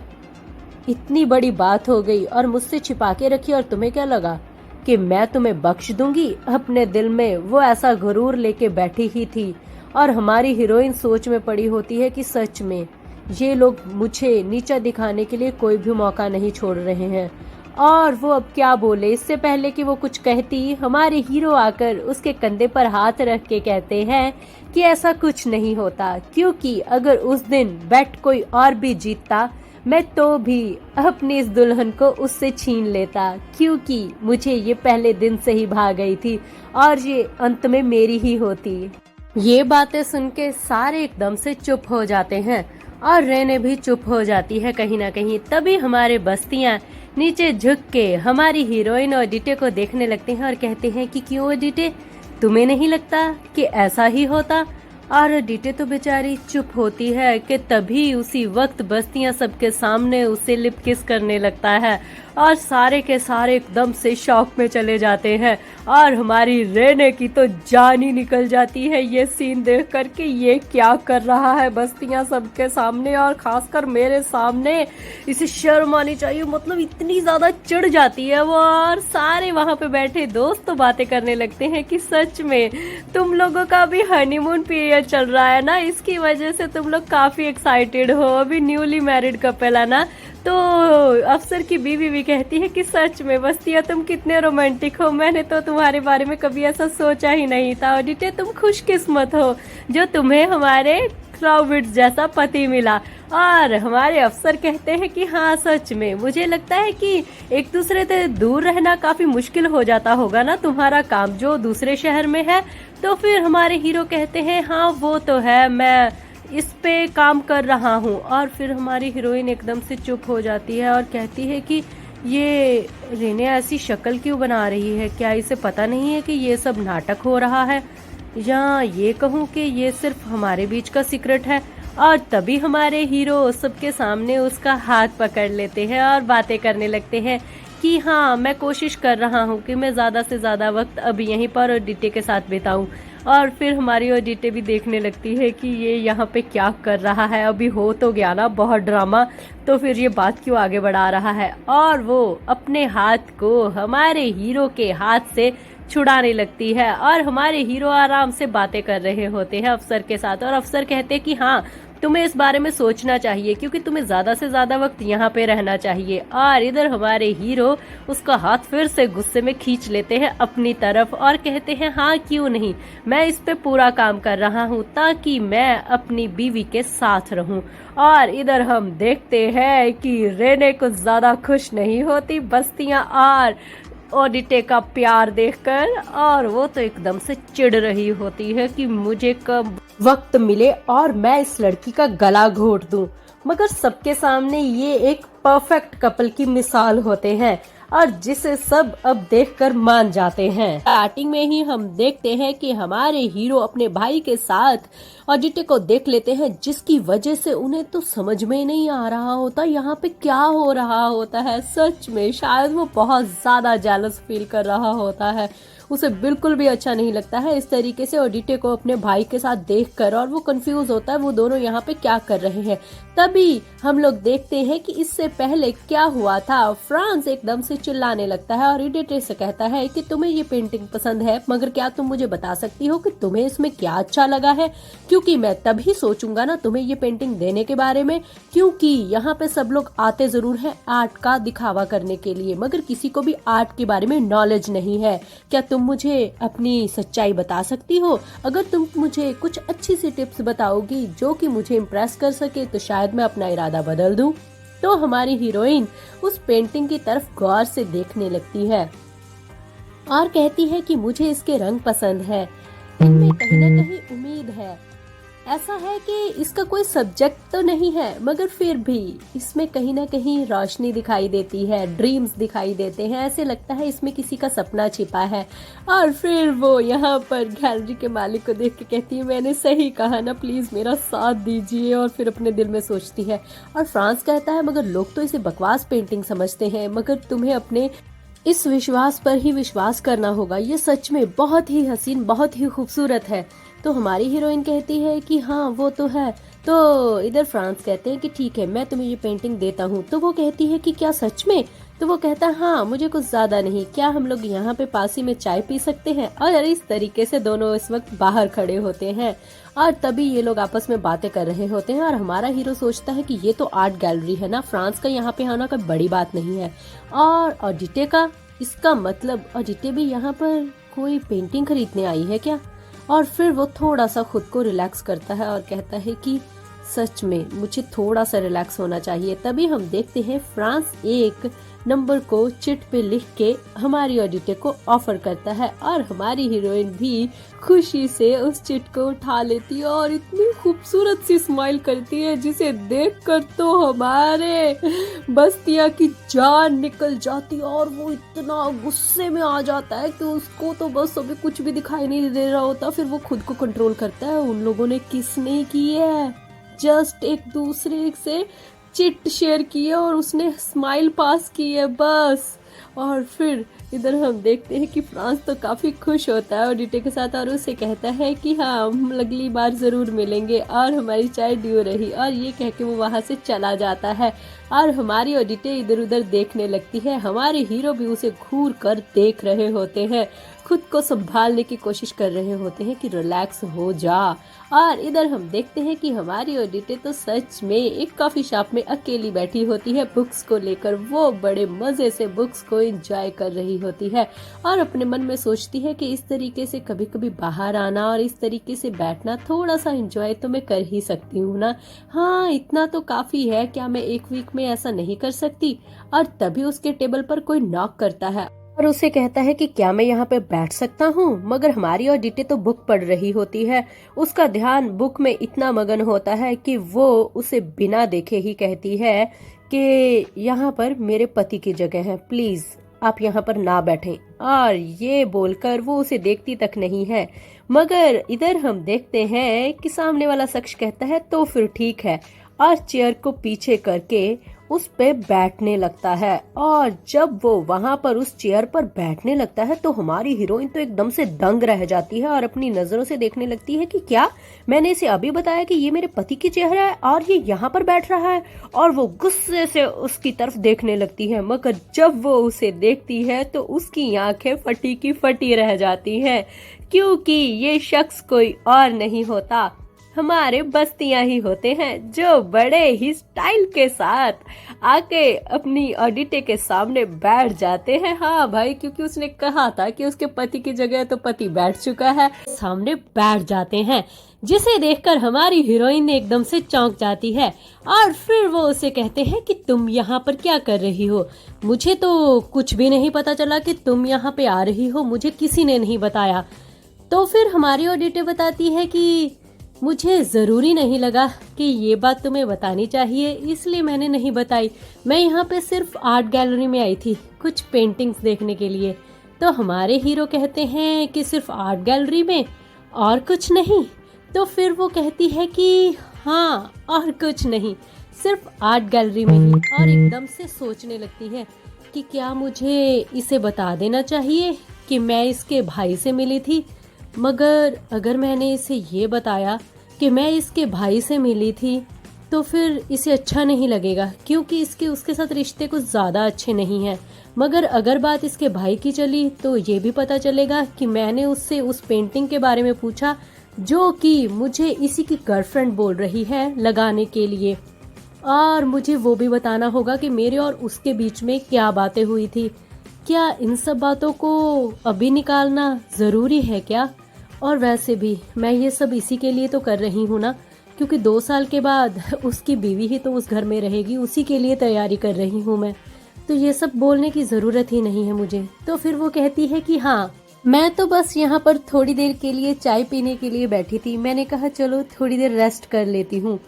इतनी बड़ी बात हो गई और मुझसे छिपा के रखी, और तुम्हें क्या लगा कि मैं तुम्हें बख्श दूंगी। अपने दिल में वो ऐसा गुरूर लेके बैठी ही थी। और हमारी हीरोइन सोच में पड़ी होती है कि सच में ये लोग मुझे नीचा दिखाने के लिए कोई भी मौका नहीं छोड़ रहे हैं। और वो अब क्या बोले, इससे पहले कि वो कुछ कहती, हमारे हीरो आकर उसके कंधे पर हाथ रख के कहते हैं कि ऐसा कुछ नहीं होता, क्योंकि अगर उस दिन बेट कोई और भी जीतता मैं तो भी अपनी इस दुल्हन को उससे छीन लेता, क्योंकि मुझे ये पहले दिन से ही भाग गई थी और ये अंत में मेरी ही होती। ये बातें सुन के सारे एकदम से चुप हो जाते हैं और रेने भी चुप हो जाती है कहीं ना कहीं। तभी हमारे बस्तियां नीचे झुक के हमारी हीरोइन और डिटे को देखने लगते हैं और कहते हैं कि क्यों डिटे, तुम्हें नहीं लगता कि ऐसा ही होता। और डिटे तो बेचारी चुप होती है कि तभी उसी वक्त बस्तियां सबके सामने उसे लिप किस करने लगता है और सारे के सारे एकदम से शॉक में चले जाते हैं। और हमारी रेने की तो जान ही निकल जाती है ये सीन देख कर के, ये क्या कर रहा है बस्तियां सबके सामने और खासकर मेरे सामने, इसे शर्म आनी चाहिए। मतलब इतनी ज्यादा चिढ़ जाती है वो। और सारे वहां पे बैठे दोस्त तो बातें करने लगते हैं कि सच में तुम लोगों का भी हनीमून पीरियड चल रहा है ना, इसकी वजह से तुम लोग काफी एक्साइटेड हो, अभी न्यूली मैरिड कपल है ना। तो अफसर की बीवी भी कहती है कि सच में बस्तियां तुम कितने रोमांटिक हो, मैंने तो तुम्हारे बारे में कभी ऐसा सोचा ही नहीं था। और डिटे तुम खुशकिस्मत हो जो तुम्हें हमारे क्राउविड जैसा पति मिला। और हमारे अफसर कहते हैं कि हाँ सच में मुझे लगता है कि एक दूसरे से दूर रहना काफी मुश्किल हो जाता होगा ना, तुम्हारा काम जो दूसरे शहर में है। तो फिर हमारे हीरो कहते हैं हाँ वो तो है, मैं इस पे काम कर रहा हूँ। और फिर हमारी हीरोइन एकदम से चुप हो जाती है और कहती है कि ये रेने ऐसी शक्ल क्यों बना रही है, क्या इसे पता नहीं है कि ये सब नाटक हो रहा है, या ये कहूँ कि ये सिर्फ हमारे बीच का सीक्रेट है। और तभी हमारे हीरो सबके सामने उसका हाथ पकड़ लेते हैं और बातें करने लगते हैं कि हाँ मैं कोशिश कर रहा हूँ कि मैं ज्यादा से ज्यादा वक्त अभी यहीं पर और डिटे के साथ बिताऊं। और फिर हमारी ऑडिटे भी देखने लगती है कि ये यहाँ पे क्या कर रहा है, अभी हो तो गया ना बहुत ड्रामा, तो फिर ये बात क्यों आगे बढ़ा रहा है। और वो अपने हाथ को हमारे हीरो के हाथ से छुड़ाने लगती है और हमारे हीरो आराम से बातें कर रहे होते हैं अफसर के साथ। और अफसर कहते हैं कि हाँ, तुम्हें इस बारे में सोचना चाहिए क्योंकि तुम्हें ज्यादा से ज्यादा वक्त यहाँ पे रहना चाहिए। और इधर हमारे हीरो उसका हाथ फिर से गुस्से में खींच लेते हैं अपनी तरफ और कहते हैं हाँ क्यों नहीं, मैं इस पे पूरा काम कर रहा हूँ ताकि मैं अपनी बीवी के साथ रहूं। और इधर हम देखते हैं कि रेने कुछ ज्यादा खुश नहीं होती बस्तियां और ऑडिटे का प्यार देखकर, और वो तो एकदम से चिढ़ रही होती है कि मुझे कब वक्त मिले और मैं इस लड़की का गला घोट दूं। मगर सबके सामने ये एक परफेक्ट कपल की मिसाल होते हैं और जिसे सब अब देखकर मान जाते हैं। स्टार्टिंग में ही हम देखते हैं कि हमारे हीरो अपने भाई के साथ ऑडिटे को देख लेते हैं, जिसकी वजह से उन्हें तो समझ में नहीं आ रहा होता यहाँ पे क्या हो रहा होता है। सच में शायद वो बहुत ज्यादा जेलस फील कर रहा होता है, उसे बिल्कुल भी अच्छा नहीं लगता है इस तरीके से ऑडिटे को अपने भाई के साथ देखकर, और वो कंफ्यूज होता है वो दोनों यहाँ पे क्या कर रहे हैं। तभी हम लोग देखते हैं कि इससे पहले क्या हुआ था। फ्रांस एकदम से चिल्लाने लगता है और ऑडिटे से कहता है कि तुम्हें ये पेंटिंग पसंद है, मगर क्या तुम मुझे बता सकती हो कि तुम्हें इसमें क्या अच्छा लगा है, क्योंकि मैं तभी सोचूंगा ना तुम्हें ये पेंटिंग देने के बारे में, क्योंकि यहाँ पे सब लोग आते जरूर हैं आर्ट का दिखावा करने के लिए, मगर किसी को भी आर्ट के बारे में नॉलेज नहीं है। क्या तुम मुझे अपनी सच्चाई बता सकती हो? अगर तुम मुझे कुछ अच्छी सी टिप्स बताओगी जो कि मुझे इम्प्रेस कर सके तो शायद मैं अपना इरादा बदल दूं। तो हमारी हीरोइन उस पेंटिंग की तरफ गौर से देखने लगती है और कहती है कि मुझे इसके रंग पसंद है, इनमें कहीं ना कहीं उम्मीद है। ऐसा है कि इसका कोई सब्जेक्ट तो नहीं है, मगर फिर भी इसमें कहीं ना कहीं रोशनी दिखाई देती है, ड्रीम्स दिखाई देते हैं, ऐसे लगता है इसमें किसी का सपना छिपा है। और फिर वो यहाँ पर गैलरी के मालिक को देख के कहती है मैंने सही कहा ना, प्लीज मेरा साथ दीजिए। और फिर अपने दिल में सोचती है, और फ्रांस कहता है मगर लोग तो इसे बकवास पेंटिंग समझते हैं, मगर तुम्हें अपने इस विश्वास पर ही विश्वास करना होगा, ये सच में बहुत ही हसीन बहुत ही खूबसूरत है। तो हमारी हीरोइन कहती है कि हाँ वो तो है। तो इधर फ्रांस कहते हैं कि ठीक है मैं तुम्हें ये पेंटिंग देता हूँ। तो वो कहती है कि क्या सच में? तो वो कहता है हाँ मुझे कुछ ज्यादा नहीं, क्या हम लोग यहाँ पे पास ही में चाय पी सकते हैं? और इस तरीके से दोनों इस वक्त बाहर खड़े होते हैं और तभी ये लोग आपस में बातें कर रहे होते हैं। और हमारा हीरो सोचता है कि ये तो आर्ट गैलरी है ना, फ्रांस का यहाँ पे आना कोई बड़ी बात नहीं है। और ऑडिटे का, इसका मतलब ऑडिटे भी यहाँ पर कोई पेंटिंग खरीदने आई है क्या? और फिर वो थोड़ा सा खुद को रिलैक्स करता है और कहता है कि सच में मुझे थोड़ा सा रिलैक्स होना चाहिए। तभी हम देखते हैं फ्रांस एक नंबर को चिट पे लिख के हमारी ऑडिटे को ऑफर करता है और हमारी हीरोइन भी खुशी से उस चिट को उठा लेती है और इतनी खूबसूरत सी स्माइल करती है जिसे देखकर तो हमारे बस्तिया की जान निकल जाती है और वो इतना गुस्से में आ जाता है कि उसको तो बस अभी कुछ भी दिखाई नहीं दे रहा होता। फिर वो खुद को कंट्रोल करता है। उन लोगों ने किस नहीं की है, जस्ट एक दूसरे से चिट शेयर की है और उसने स्माइल पास की है बस। और फिर इधर हम देखते हैं कि फ्रांस तो काफी खुश होता है ऑडिटे के साथ और उसे कहता है कि हाँ हम अगली बार जरूर मिलेंगे और हमारी चाय ड्यू रही। और ये कह के वो वहां से चला जाता है और हमारी ऑडिटे इधर उधर देखने लगती है। हमारे हीरो भी उसे घूर कर देख रहे होते हैं, खुद को संभालने की कोशिश कर रहे होते हैं कि रिलैक्स हो जा। और इधर हम देखते हैं कि हमारी ऑडिटे तो सच में एक कॉफी शॉप में अकेली बैठी होती है बुक्स को लेकर। वो बड़े मजे से बुक्स को एंजॉय कर रही होती है और अपने मन में सोचती है कि इस तरीके से कभी कभी बाहर आना और इस तरीके से बैठना, थोड़ा सा एंजॉय तो मैं कर ही सकती हूँ ना। हाँ इतना तो काफी है, क्या मैं एक वीक में ऐसा नहीं कर सकती? और तभी उसके टेबल पर कोई नॉक करता है और उसे कहता है कि क्या मैं यहाँ पे बैठ सकता हूँ? मगर हमारी ऑडिटे तो बुक पढ़ रही होती है, उसका ध्यान बुक में इतना मगन होता है कि वो उसे बिना देखे ही कहती है कि यहाँ पर मेरे पति की जगह है, प्लीज आप यहाँ पर ना बैठें। और ये बोलकर वो उसे देखती तक नहीं है। मगर इधर हम देखते हैं कि सामने वाला शख्स कहता है तो फिर ठीक है, और चेयर को पीछे करके उस पे बैठने लगता है। और जब वो वहां पर उस चेयर पर बैठने लगता है तो हमारी हीरोइन तो एकदम से दंग रह जाती है और अपनी नजरों से देखने लगती है कि क्या मैंने इसे अभी बताया कि ये मेरे पति की चेहरा है और ये यहाँ पर बैठ रहा है। और वो गुस्से से उसकी तरफ देखने लगती है, मगर जब वो उसे देखती है तो उसकी आंखें फटी की फटी रह जाती हैं, क्योंकि ये शख्स कोई और नहीं होता, हमारे बस्तियां ही होते हैं, जो बड़े ही स्टाइल के साथ आके अपनी ऑडिटे के सामने बैठ जाते हैं। हाँ भाई, क्योंकि उसने कहा था कि उसके पति की जगह तो पति बैठ चुका है, सामने बैठ जाते हैं, जिसे देखकर हमारी हीरोइन एकदम से चौंक जाती है। और फिर वो उसे कहते हैं कि तुम यहाँ पर क्या कर रही हो, मुझे तो कुछ भी नहीं पता चला कि तुम यहाँ पे आ रही हो, मुझे किसी ने नहीं बताया। तो फिर हमारी ऑडिटे बताती है कि मुझे ज़रूरी नहीं लगा कि ये बात तुम्हें बतानी चाहिए, इसलिए मैंने नहीं बताई। मैं यहाँ पे सिर्फ आर्ट गैलरी में आई थी कुछ पेंटिंग्स देखने के लिए। तो हमारे हीरो कहते हैं कि सिर्फ आर्ट गैलरी में और कुछ नहीं। तो फिर वो कहती है कि हाँ, और कुछ नहीं, सिर्फ आर्ट गैलरी में ही। और एकदम से सोचने लगती है कि क्या मुझे इसे बता देना चाहिए कि मैं इसके भाई से मिली थी, मगर अगर मैंने इसे ये बताया कि मैं इसके भाई से मिली थी तो फिर इसे अच्छा नहीं लगेगा, क्योंकि इसके उसके साथ रिश्ते कुछ ज़्यादा अच्छे नहीं हैं। मगर अगर बात इसके भाई की चली तो ये भी पता चलेगा कि मैंने उससे उस पेंटिंग के बारे में पूछा जो कि मुझे इसी की गर्लफ्रेंड बोल रही है लगाने के लिए, और मुझे वो भी बताना होगा कि मेरे और उसके बीच में क्या बातें हुई थी। क्या इन सब बातों को अभी निकालना ज़रूरी है क्या? और वैसे भी मैं ये सब इसी के लिए तो कर रही हूँ ना, क्योंकि 2 साल के बाद उसकी बीवी ही तो उस घर में रहेगी, उसी के लिए तैयारी कर रही हूँ मैं, तो ये सब बोलने की ज़रूरत ही नहीं है मुझे। तो फिर वो कहती है कि हाँ, मैं तो बस यहाँ पर थोड़ी देर के लिए चाय पीने के लिए बैठी थी, मैंने कहा चलो थोड़ी देर रेस्ट कर लेती हूँ।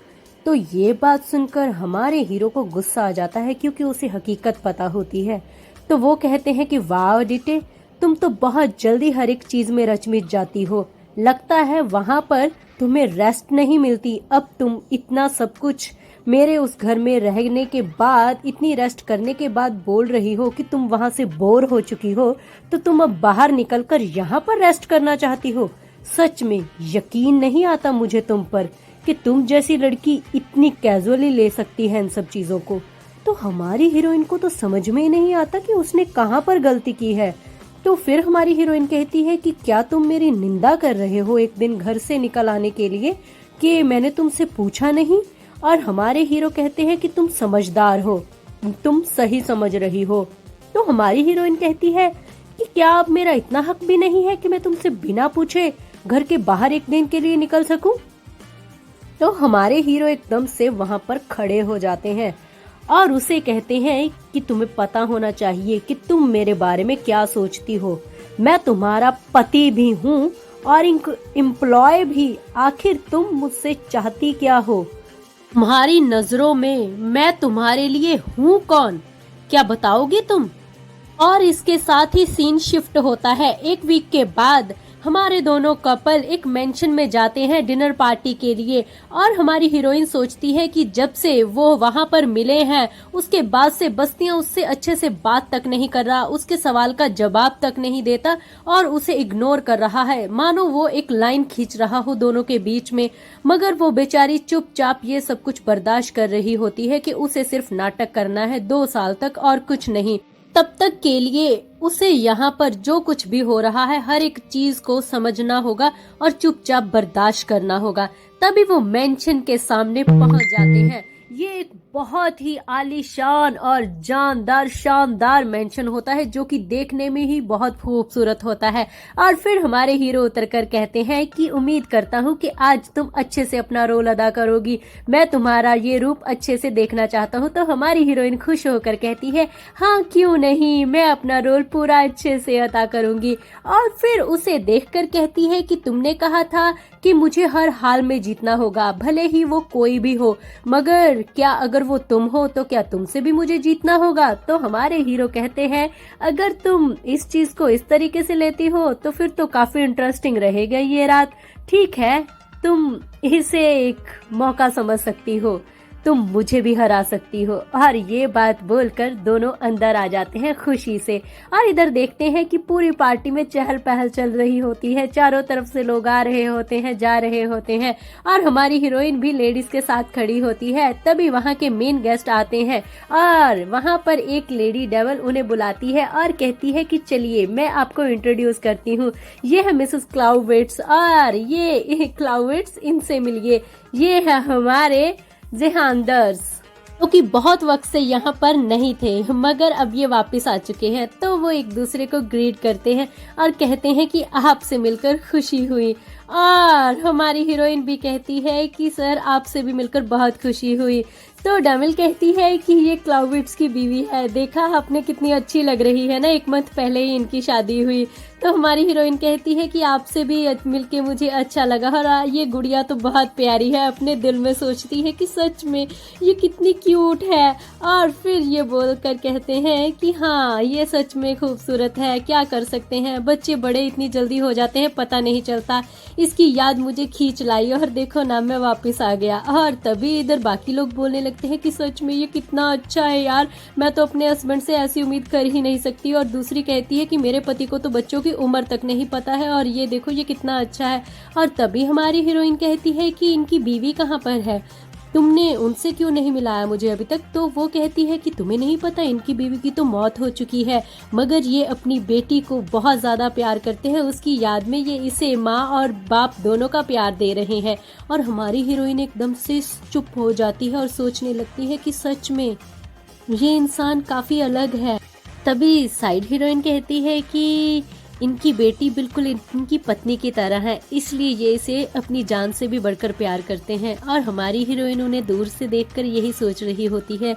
तो ये बात सुनकर हमारे हीरो को गुस्सा आ जाता है, क्योंकि उसे हकीकत पता होती है। तो वो कहते हैं कि वाह डिटे, तुम तो बहुत जल्दी हर एक चीज में रचमिच जाती हो, लगता है वहां पर तुम्हें रेस्ट नहीं मिलती। अब तुम इतना सब कुछ मेरे उस घर में रहने के बाद, इतनी रेस्ट करने के बाद बोल रही हो कि तुम वहां से बोर हो चुकी हो, तो तुम अब बाहर निकलकर यहाँ पर रेस्ट करना चाहती हो। सच में यकीन नहीं आता मुझे तुम पर कि तुम जैसी लड़की इतनी कैजुअली ले सकती है इन सब चीजों को। तो हमारी हीरोइन को तो समझ में ही नहीं आता कि उसने कहाँ पर गलती की है। तो फिर हमारी हीरोइन कहती है कि क्या तुम मेरी निंदा कर रहे हो एक दिन घर से निकल आने के लिए, कि मैंने तुमसे पूछा नहीं? और हमारे हीरो कहते हैं कि तुम समझदार हो, तुम सही समझ रही हो। तो हमारी हीरोइन कहती है कि क्या अब मेरा इतना हक भी नहीं है कि मैं तुमसे बिना पूछे घर के बाहर एक दिन के लिए निकल सकूं? तो हमारे हीरो एकदम से वहां पर खड़े हो जाते हैं और उसे कहते हैं कि तुम्हें पता होना चाहिए कि तुम मेरे बारे में क्या सोचती हो। मैं तुम्हारा पति भी हूँ और एम्प्लॉय भी, आखिर तुम मुझसे चाहती क्या हो? तुम्हारी नजरों में मैं तुम्हारे लिए हूँ कौन, क्या बताओगी तुम? और इसके साथ ही सीन शिफ्ट होता है। 1 वीक के बाद हमारे दोनों कपल एक मेंशन में जाते हैं डिनर पार्टी के लिए, और हमारी हीरोइन सोचती है कि जब से वो वहां पर मिले हैं उसके बाद से बस्तियां उससे अच्छे से बात तक नहीं कर रहा, उसके सवाल का जवाब तक नहीं देता और उसे इग्नोर कर रहा है, मानो वो एक लाइन खींच रहा हो दोनों के बीच में। मगर वो बेचारी चुपचाप ये सब कुछ बर्दाश्त कर रही होती है कि उसे सिर्फ नाटक करना है 2 साल तक और कुछ नहीं। तब तक के लिए उसे यहाँ पर जो कुछ भी हो रहा है हर एक चीज को समझना होगा और चुपचाप बर्दाश्त करना होगा। तभी वो मेंशन के सामने पहुंच जाते हैं। ये एक बहुत ही आलीशान और जानदार शानदार मेंशन होता है जो कि देखने में ही बहुत खूबसूरत होता है। और फिर हमारे हीरो उतरकर कहते हैं कि उम्मीद करता हूँ कि आज तुम अच्छे से अपना रोल अदा करोगी, मैं तुम्हारा ये रूप अच्छे से देखना चाहता हूँ। तो हमारी हीरोइन खुश होकर कहती है हाँ क्यों नहीं, मैं अपना रोल पूरा अच्छे से अदा करूंगी। और फिर उसे देखकर कहती है कि तुमने कहा था कि मुझे हर हाल में जीतना होगा, भले ही वो कोई भी हो, मगर क्या अगर वो तुम हो तो क्या तुमसे भी मुझे जीतना होगा? तो हमारे हीरो कहते हैं अगर तुम इस चीज को इस तरीके से लेती हो तो फिर तो काफी इंटरेस्टिंग रहेगा ये रात। ठीक है, तुम इसे एक मौका समझ सकती हो। तुम मुझे भी हरा सकती हो। और ये बात बोलकर दोनों अंदर आ जाते हैं खुशी से। और इधर देखते हैं कि पूरी पार्टी में चहल पहल चल रही होती है, चारों तरफ से लोग आ रहे होते हैं, जा रहे होते हैं, और हमारी हीरोइन भी लेडीज के साथ खड़ी होती है। तभी वहाँ के मेन गेस्ट आते हैं और वहाँ पर एक लेडी डेविल उन्हें बुलाती है और कहती है कि चलिए मैं आपको इंट्रोड्यूस करती हूँ, ये है मिसेस क्लाउविट्स, और ये क्लाउविट्स, इनसे मिलिए, ये है हमारे जेहांदर्स, जो कि बहुत वक्त से यहाँ पर नहीं थे मगर अब ये वापस आ चुके हैं। तो वो एक दूसरे को ग्रीट करते हैं और कहते हैं कि आपसे मिलकर खुशी हुई। और हमारी हीरोइन भी कहती है कि सर आपसे भी मिलकर बहुत खुशी हुई। तो डेविल कहती है कि ये क्लाउविट्स की बीवी है, देखा आपने कितनी अच्छी लग रही है ना, 1 मंथ पहले ही इनकी शादी हुई। तो हमारी हीरोइन कहती है कि आपसे भी मिलके मुझे अच्छा लगा, और ये गुड़िया तो बहुत प्यारी है। अपने दिल में सोचती है कि सच में ये कितनी क्यूट है। और फिर ये बोलकर कहते हैं कि हाँ ये सच में खूबसूरत है, क्या कर सकते हैं, बच्चे बड़े इतनी जल्दी हो जाते हैं पता नहीं चलता। इसकी याद मुझे खींच लाई और देखो ना मैं वापस आ गया। और तभी इधर बाकी लोग बोलने लगते हैं कि सच में ये कितना अच्छा है यार, मैं तो अपने हस्बैंड से ऐसी उम्मीद कर ही नहीं सकती। और दूसरी कहती है कि मेरे पति को तो बच्चों की उम्र तक नहीं पता है, और ये देखो ये कितना अच्छा है। और तभी हमारी हीरोइन कहती है कि इनकी बीवी कहाँ पर है, तुमने उनसे क्यों नहीं मिलाया मुझे अभी तक। तो वो कहती है कि तुम्हें नहीं पता, इनकी बीवी की तो मौत हो चुकी है, मगर ये अपनी बेटी को बहुत ज्यादा प्यार करते हैं, उसकी याद में ये इसे माँ और बाप दोनों का प्यार दे रहे हैं। और हमारी हीरोइन एकदम से चुप हो जाती है और सोचने लगती है कि सच में ये इंसान काफी अलग है। तभी साइड हीरोइन कहती है कि इनकी बेटी बिल्कुल इनकी पत्नी की तरह है, इसलिए ये इसे अपनी जान से भी बढ़कर प्यार करते हैं। और हमारी हीरोइन उन्हें दूर से देखकर यही सोच रही होती है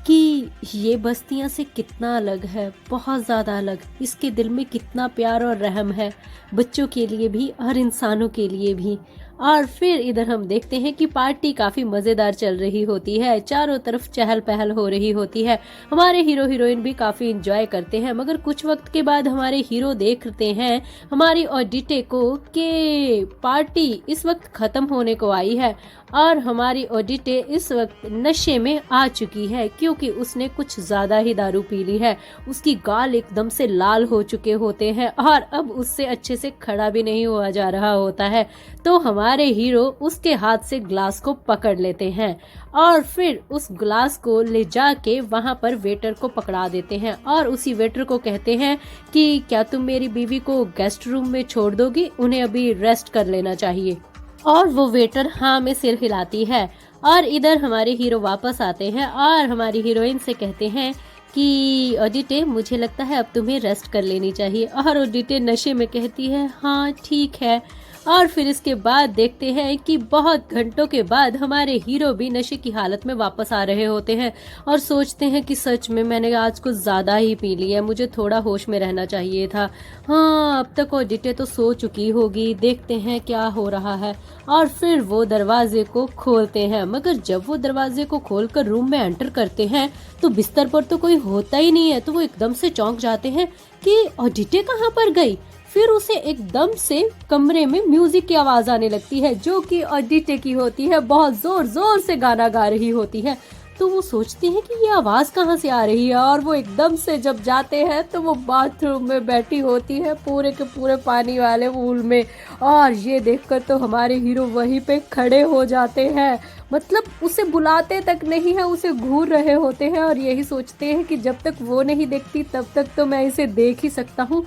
कि ये बस्तियां से कितना अलग है, बहुत ज़्यादा अलग। इसके दिल में कितना प्यार और रहम है, बच्चों के लिए भी और इंसानों के लिए भी। और फिर इधर हम देखते हैं कि पार्टी काफी मजेदार चल रही होती है, चारों तरफ चहल पहल हो रही होती है। हमारे हीरो हीरोइन भी काफी एंजॉय करते हैं, मगर कुछ वक्त के बाद हमारे हीरो देखते हैं हमारी ऑडिटे को कि पार्टी इस वक्त खत्म होने को आई है और हमारी ऑडिटे इस वक्त नशे में आ चुकी है, क्योंकि उसने कुछ ज्यादा ही दारू पी ली है। उसकी गाल एकदम से लाल हो चुके होते हैं और अब उससे अच्छे से खड़ा भी नहीं हुआ जा रहा होता है। तो हमारे हीरो उसके हाथ से ग्लास को पकड़ लेते हैं और फिर उस ग्लास को ले जाके वहां पर वेटर को पकड़ा देते हैं और उसी वेटर को कहते हैं कि क्या तुम मेरी बीवी को गेस्ट रूम में छोड़ दोगी, उन्हें अभी रेस्ट कर लेना चाहिए। और वो वेटर हाँ में सिर हिलाती है। और इधर हमारे हीरो वापस आते हैं और हमारी हीरोइन से कहते हैं कि ऑडिटे मुझे लगता है अब तुम्हें रेस्ट कर लेनी चाहिए। और ऑडिटे नशे में कहती है हाँ ठीक है। और फिर इसके बाद देखते हैं कि बहुत घंटों के बाद हमारे हीरो भी नशे की हालत में वापस आ रहे होते हैं और सोचते हैं कि सच में मैंने आज कुछ ज्यादा ही पी लिया, मुझे थोड़ा होश में रहना चाहिए था। हाँ अब तक ऑडिटे तो सो चुकी होगी, देखते हैं क्या हो रहा है। और फिर वो दरवाजे को खोलते हैं, मगर जब वो दरवाजे को खोलकर रूम में एंटर करते हैं तो बिस्तर पर तो कोई होता ही नहीं है। तो वो एकदम से चौंक जाते हैं कि ऑडिटे कहाँ पर गई। फिर उसे एकदम से कमरे में म्यूजिक की आवाज आने लगती है जो कि ऑडिटे की होती है, बहुत जोर जोर से गाना गा रही होती है। तो वो सोचते हैं कि ये आवाज कहाँ से आ रही है और वो एकदम से जब जाते हैं तो वो बाथरूम में बैठी होती है पूरे के पूरे पानी वाले पूल में। और ये देखकर तो हमारे हीरो वहीं पे खड़े हो जाते हैं, मतलब उसे बुलाते तक नहीं है, उसे घूर रहे होते हैं और यही सोचते हैं कि जब तक वो नहीं देखती तब तक तो मैं इसे देख ही सकता हूँ।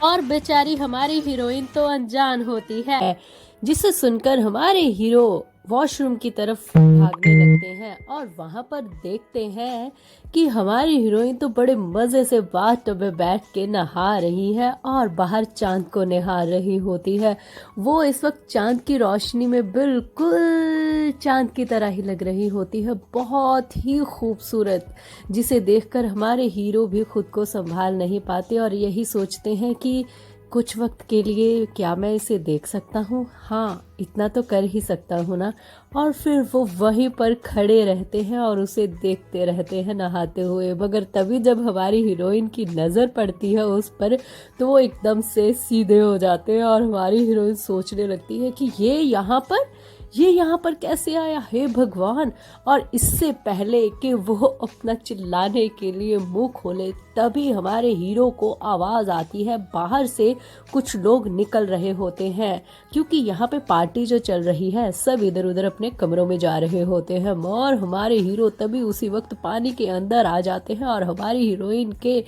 और बेचारी हमारी हीरोइन तो अनजान होती है, जिसे सुनकर हमारे हीरो वॉशरूम की तरफ भागने लगते हैं और वहां पर देखते हैं कि हमारी हीरोइन तो बड़े मजे से बाथटब में बैठ के नहा रही है और बाहर चांद को निहार रही होती है। वो इस वक्त चांद की रोशनी में बिल्कुल चांद की तरह ही लग रही होती है, बहुत ही खूबसूरत, जिसे देखकर हमारे हीरो भी खुद को संभाल नहीं पाते और यही सोचते हैं कि कुछ वक्त के लिए क्या मैं इसे देख सकता हूँ, हाँ इतना तो कर ही सकता हूँ ना। और फिर वो वहीं पर खड़े रहते हैं और उसे देखते रहते हैं नहाते हुए। मगर तभी जब हमारी हीरोइन की नज़र पड़ती है उस पर तो वो एकदम से सीधे हो जाते हैं और हमारी हीरोइन सोचने लगती है कि ये यहाँ पर ये यहाँ पर कैसे आया, हे भगवान। और इससे पहले कि वो अपना चिल्लाने के लिए मुंह खोले, तभी हमारे हीरो को आवाज आती है बाहर से कुछ लोग निकल रहे होते हैं, क्योंकि यहाँ पे पार्टी जो चल रही है सब इधर उधर अपने कमरों में जा रहे होते हैं। और हमारे हीरो तभी उसी वक्त पानी के अंदर आ जाते हैं और हमारी हीरोइन के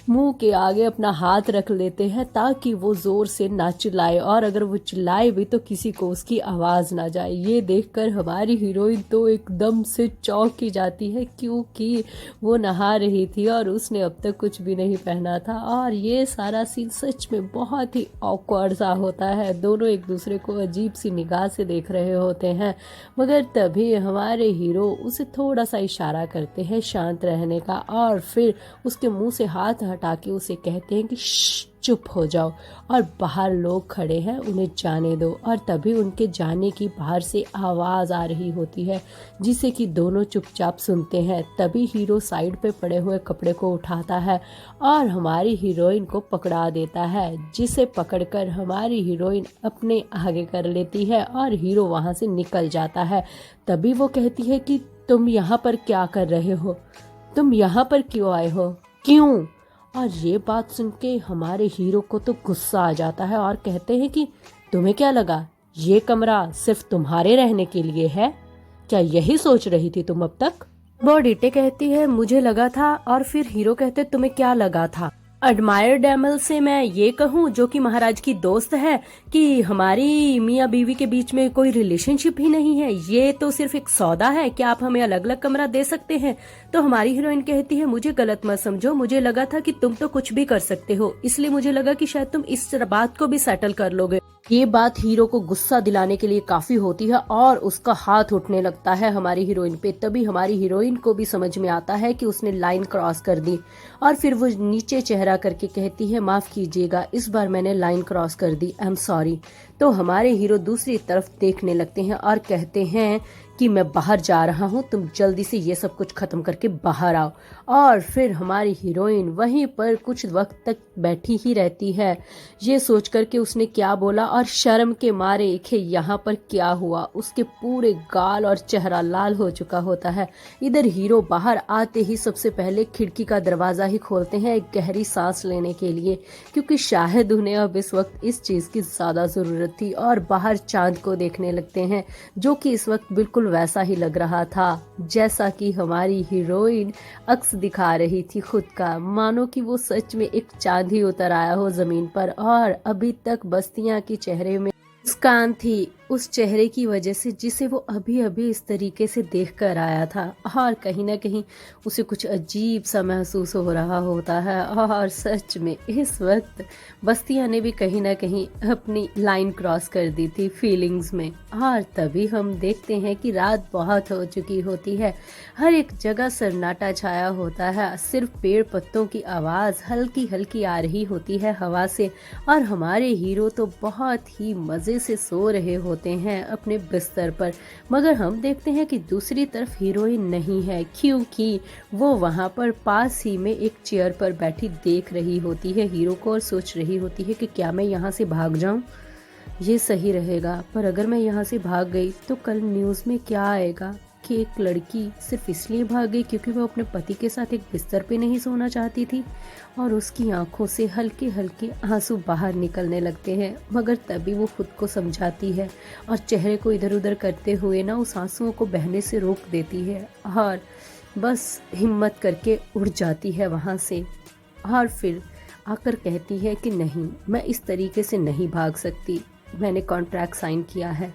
मुंह के आगे अपना हाथ रख लेते हैं ताकि वो जोर से ना चिल्लाए, और अगर वो चिल्लाए भी तो किसी को उसकी आवाज ना जाए। ये देखकर हमारी हीरोइन तो एकदम से चौंक ही जाती है, क्योंकि वो नहा रही थी और उसने अब तक कुछ भी नहीं पहना था। और ये सारा सीन सच में बहुत ही ऑकवर्ड सा होता है, दोनों एक दूसरे को अजीब सी निगाह से देख रहे होते हैं। मगर तभी हमारे हीरो उसे थोड़ा सा इशारा करते हैं शांत रहने का, और फिर उसके मुंह से हाथ हटा के उसे कहते हैं कि चुप हो जाओ, और बाहर लोग खड़े हैं उन्हें जाने दो। और तभी उनके जाने की बाहर से आवाज आ रही होती है, जिसे कि दोनों चुपचाप सुनते हैं। तभी हीरो साइड पे पड़े हुए कपड़े को उठाता है और हमारी हीरोइन को पकड़ा देता है, जिसे पकड़कर हमारी हीरोइन अपने आगे कर लेती है और हीरो वहां से निकल जाता है। तभी वो कहती है कि तुम यहाँ पर क्या कर रहे हो, तुम यहाँ पर क्यों आए हो, क्यों। और ये बात सुन के हमारे हीरो को तो गुस्सा आ जाता है और कहते हैं कि तुम्हें क्या लगा ये कमरा सिर्फ तुम्हारे रहने के लिए है, क्या यही सोच रही थी तुम अब तक। बॉडीटे कहती है मुझे लगा था, और फिर हीरो कहते तुम्हें क्या लगा था। एडमायर डैमल से मैं ये कहूँ, जो कि महाराज की दोस्त है, कि हमारी मियाँ बीवी के बीच में कोई रिलेशनशिप ही नहीं है, ये तो सिर्फ एक सौदा है, क्या आप हमें अलग अलग कमरा दे सकते हैं। तो हमारी हीरोइन कहती है मुझे गलत मत समझो, मुझे लगा था कि तुम तो कुछ भी कर सकते हो, इसलिए मुझे लगा कि शायद तुम इस बात को भी सेटल कर लोगे। ये बात हीरो को गुस्सा दिलाने के लिए काफी होती है और उसका हाथ उठने लगता है हमारी हीरोइन पे। तभी हमारी हीरोइन को भी समझ में आता है कि उसने लाइन क्रॉस कर दी, और फिर वो नीचे चेहरा करके कहती है माफ कीजिएगा, इस बार मैंने लाइन क्रॉस कर दी, आई एम सॉरी। तो हमारे हीरो दूसरी तरफ देखने लगते हैं और कहते हैं कि मैं बाहर जा रहा हूँ, तुम जल्दी से ये सब कुछ खत्म करके बाहर आओ। और फिर हमारी हीरोइन वहीं पर कुछ वक्त तक बैठी ही रहती है, ये सोच कर के उसने क्या बोला, और शर्म के मारे कि यहाँ पर क्या हुआ, उसके पूरे गाल और चेहरा लाल हो चुका होता है। इधर हीरो बाहर आते ही सबसे पहले खिड़की का दरवाजा ही खोलते हैं एक गहरी सांस लेने के लिए, क्योंकि शायद उन्हें अब इस वक्त इस चीज की ज्यादा जरूरत थी। और बाहर चांद को देखने लगते हैं, जो कि इस वक्त बिल्कुल वैसा ही लग रहा था जैसा कि हमारी हीरोइन अक्स दिखा रही थी खुद का, मानो कि वो सच में एक चांद ही उतर आया हो जमीन पर। और अभी तक बस्तियां के चेहरे में मुस्कान थी, उस चेहरे की वजह से जिसे वो अभी अभी इस तरीके से देख कर आया था, और कहीं ना कहीं उसे कुछ अजीब सा महसूस हो रहा होता है। और सच में इस वक्त बस्तियां ने भी कहीं ना कहीं अपनी लाइन क्रॉस कर दी थी फीलिंग्स में। और तभी हम देखते हैं कि रात बहुत हो चुकी होती है, हर एक जगह सन्नाटा छाया होता है, सिर्फ पेड़ पत्तों की आवाज हल्की हल्की आ रही होती है हवा से। और हमारे हीरो तो बहुत ही मजे से सो रहे होते हैं अपने बिस्तर पर, मगर हम देखते हैं कि दूसरी तरफ हीरोइन नहीं है, क्योंकि वो वहां पर पास ही में एक चेयर पर बैठी देख रही होती है हीरो को, और सोच रही होती है कि क्या मैं यहाँ से भाग जाऊं, ये सही रहेगा। पर अगर मैं यहाँ से भाग गई तो कल न्यूज में क्या आएगा कि एक लड़की सिर्फ इसलिए भाग गई क्योंकि वो अपने पति के साथ एक बिस्तर पे नहीं सोना चाहती थी। और उसकी आंखों से हल्के हल्के आंसू बाहर निकलने लगते हैं, मगर तभी वो खुद को समझाती है और चेहरे को इधर उधर करते हुए ना उस आंसुओं को बहने से रोक देती है, और बस हिम्मत करके उड़ जाती है वहाँ से। और फिर आकर कहती है कि नहीं, मैं इस तरीके से नहीं भाग सकती, मैंने कॉन्ट्रैक्ट साइन किया है,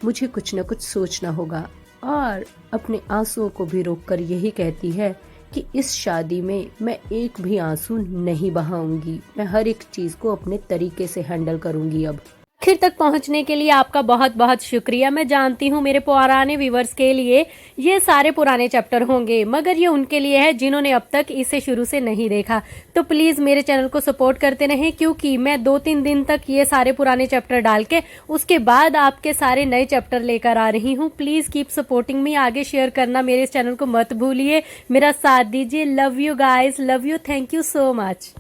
मुझे कुछ न कुछ सोचना होगा। और अपने आंसुओं को भी रोककर यही कहती है कि इस शादी में मैं एक भी आंसू नहीं बहाऊंगी, मैं हर एक चीज को अपने तरीके से हैंडल करूंगी। अब आखिर तक पहुंचने के लिए आपका बहुत बहुत शुक्रिया। मैं जानती हूं मेरे पुराने व्यूवर्स के लिए ये सारे पुराने चैप्टर होंगे, मगर ये उनके लिए है जिन्होंने अब तक इसे शुरू से नहीं देखा। तो प्लीज मेरे चैनल को सपोर्ट करते रहें, क्योंकि मैं 2-3 दिन तक ये सारे पुराने चैप्टर डाल के उसके बाद आपके सारे नए चैप्टर लेकर आ रही हूँ। प्लीज कीप सपोर्टिंग मी, आगे शेयर करना मेरे इस चैनल को मत भूलिए, मेरा साथ दीजिए। Love you guys, love you, thank you so much.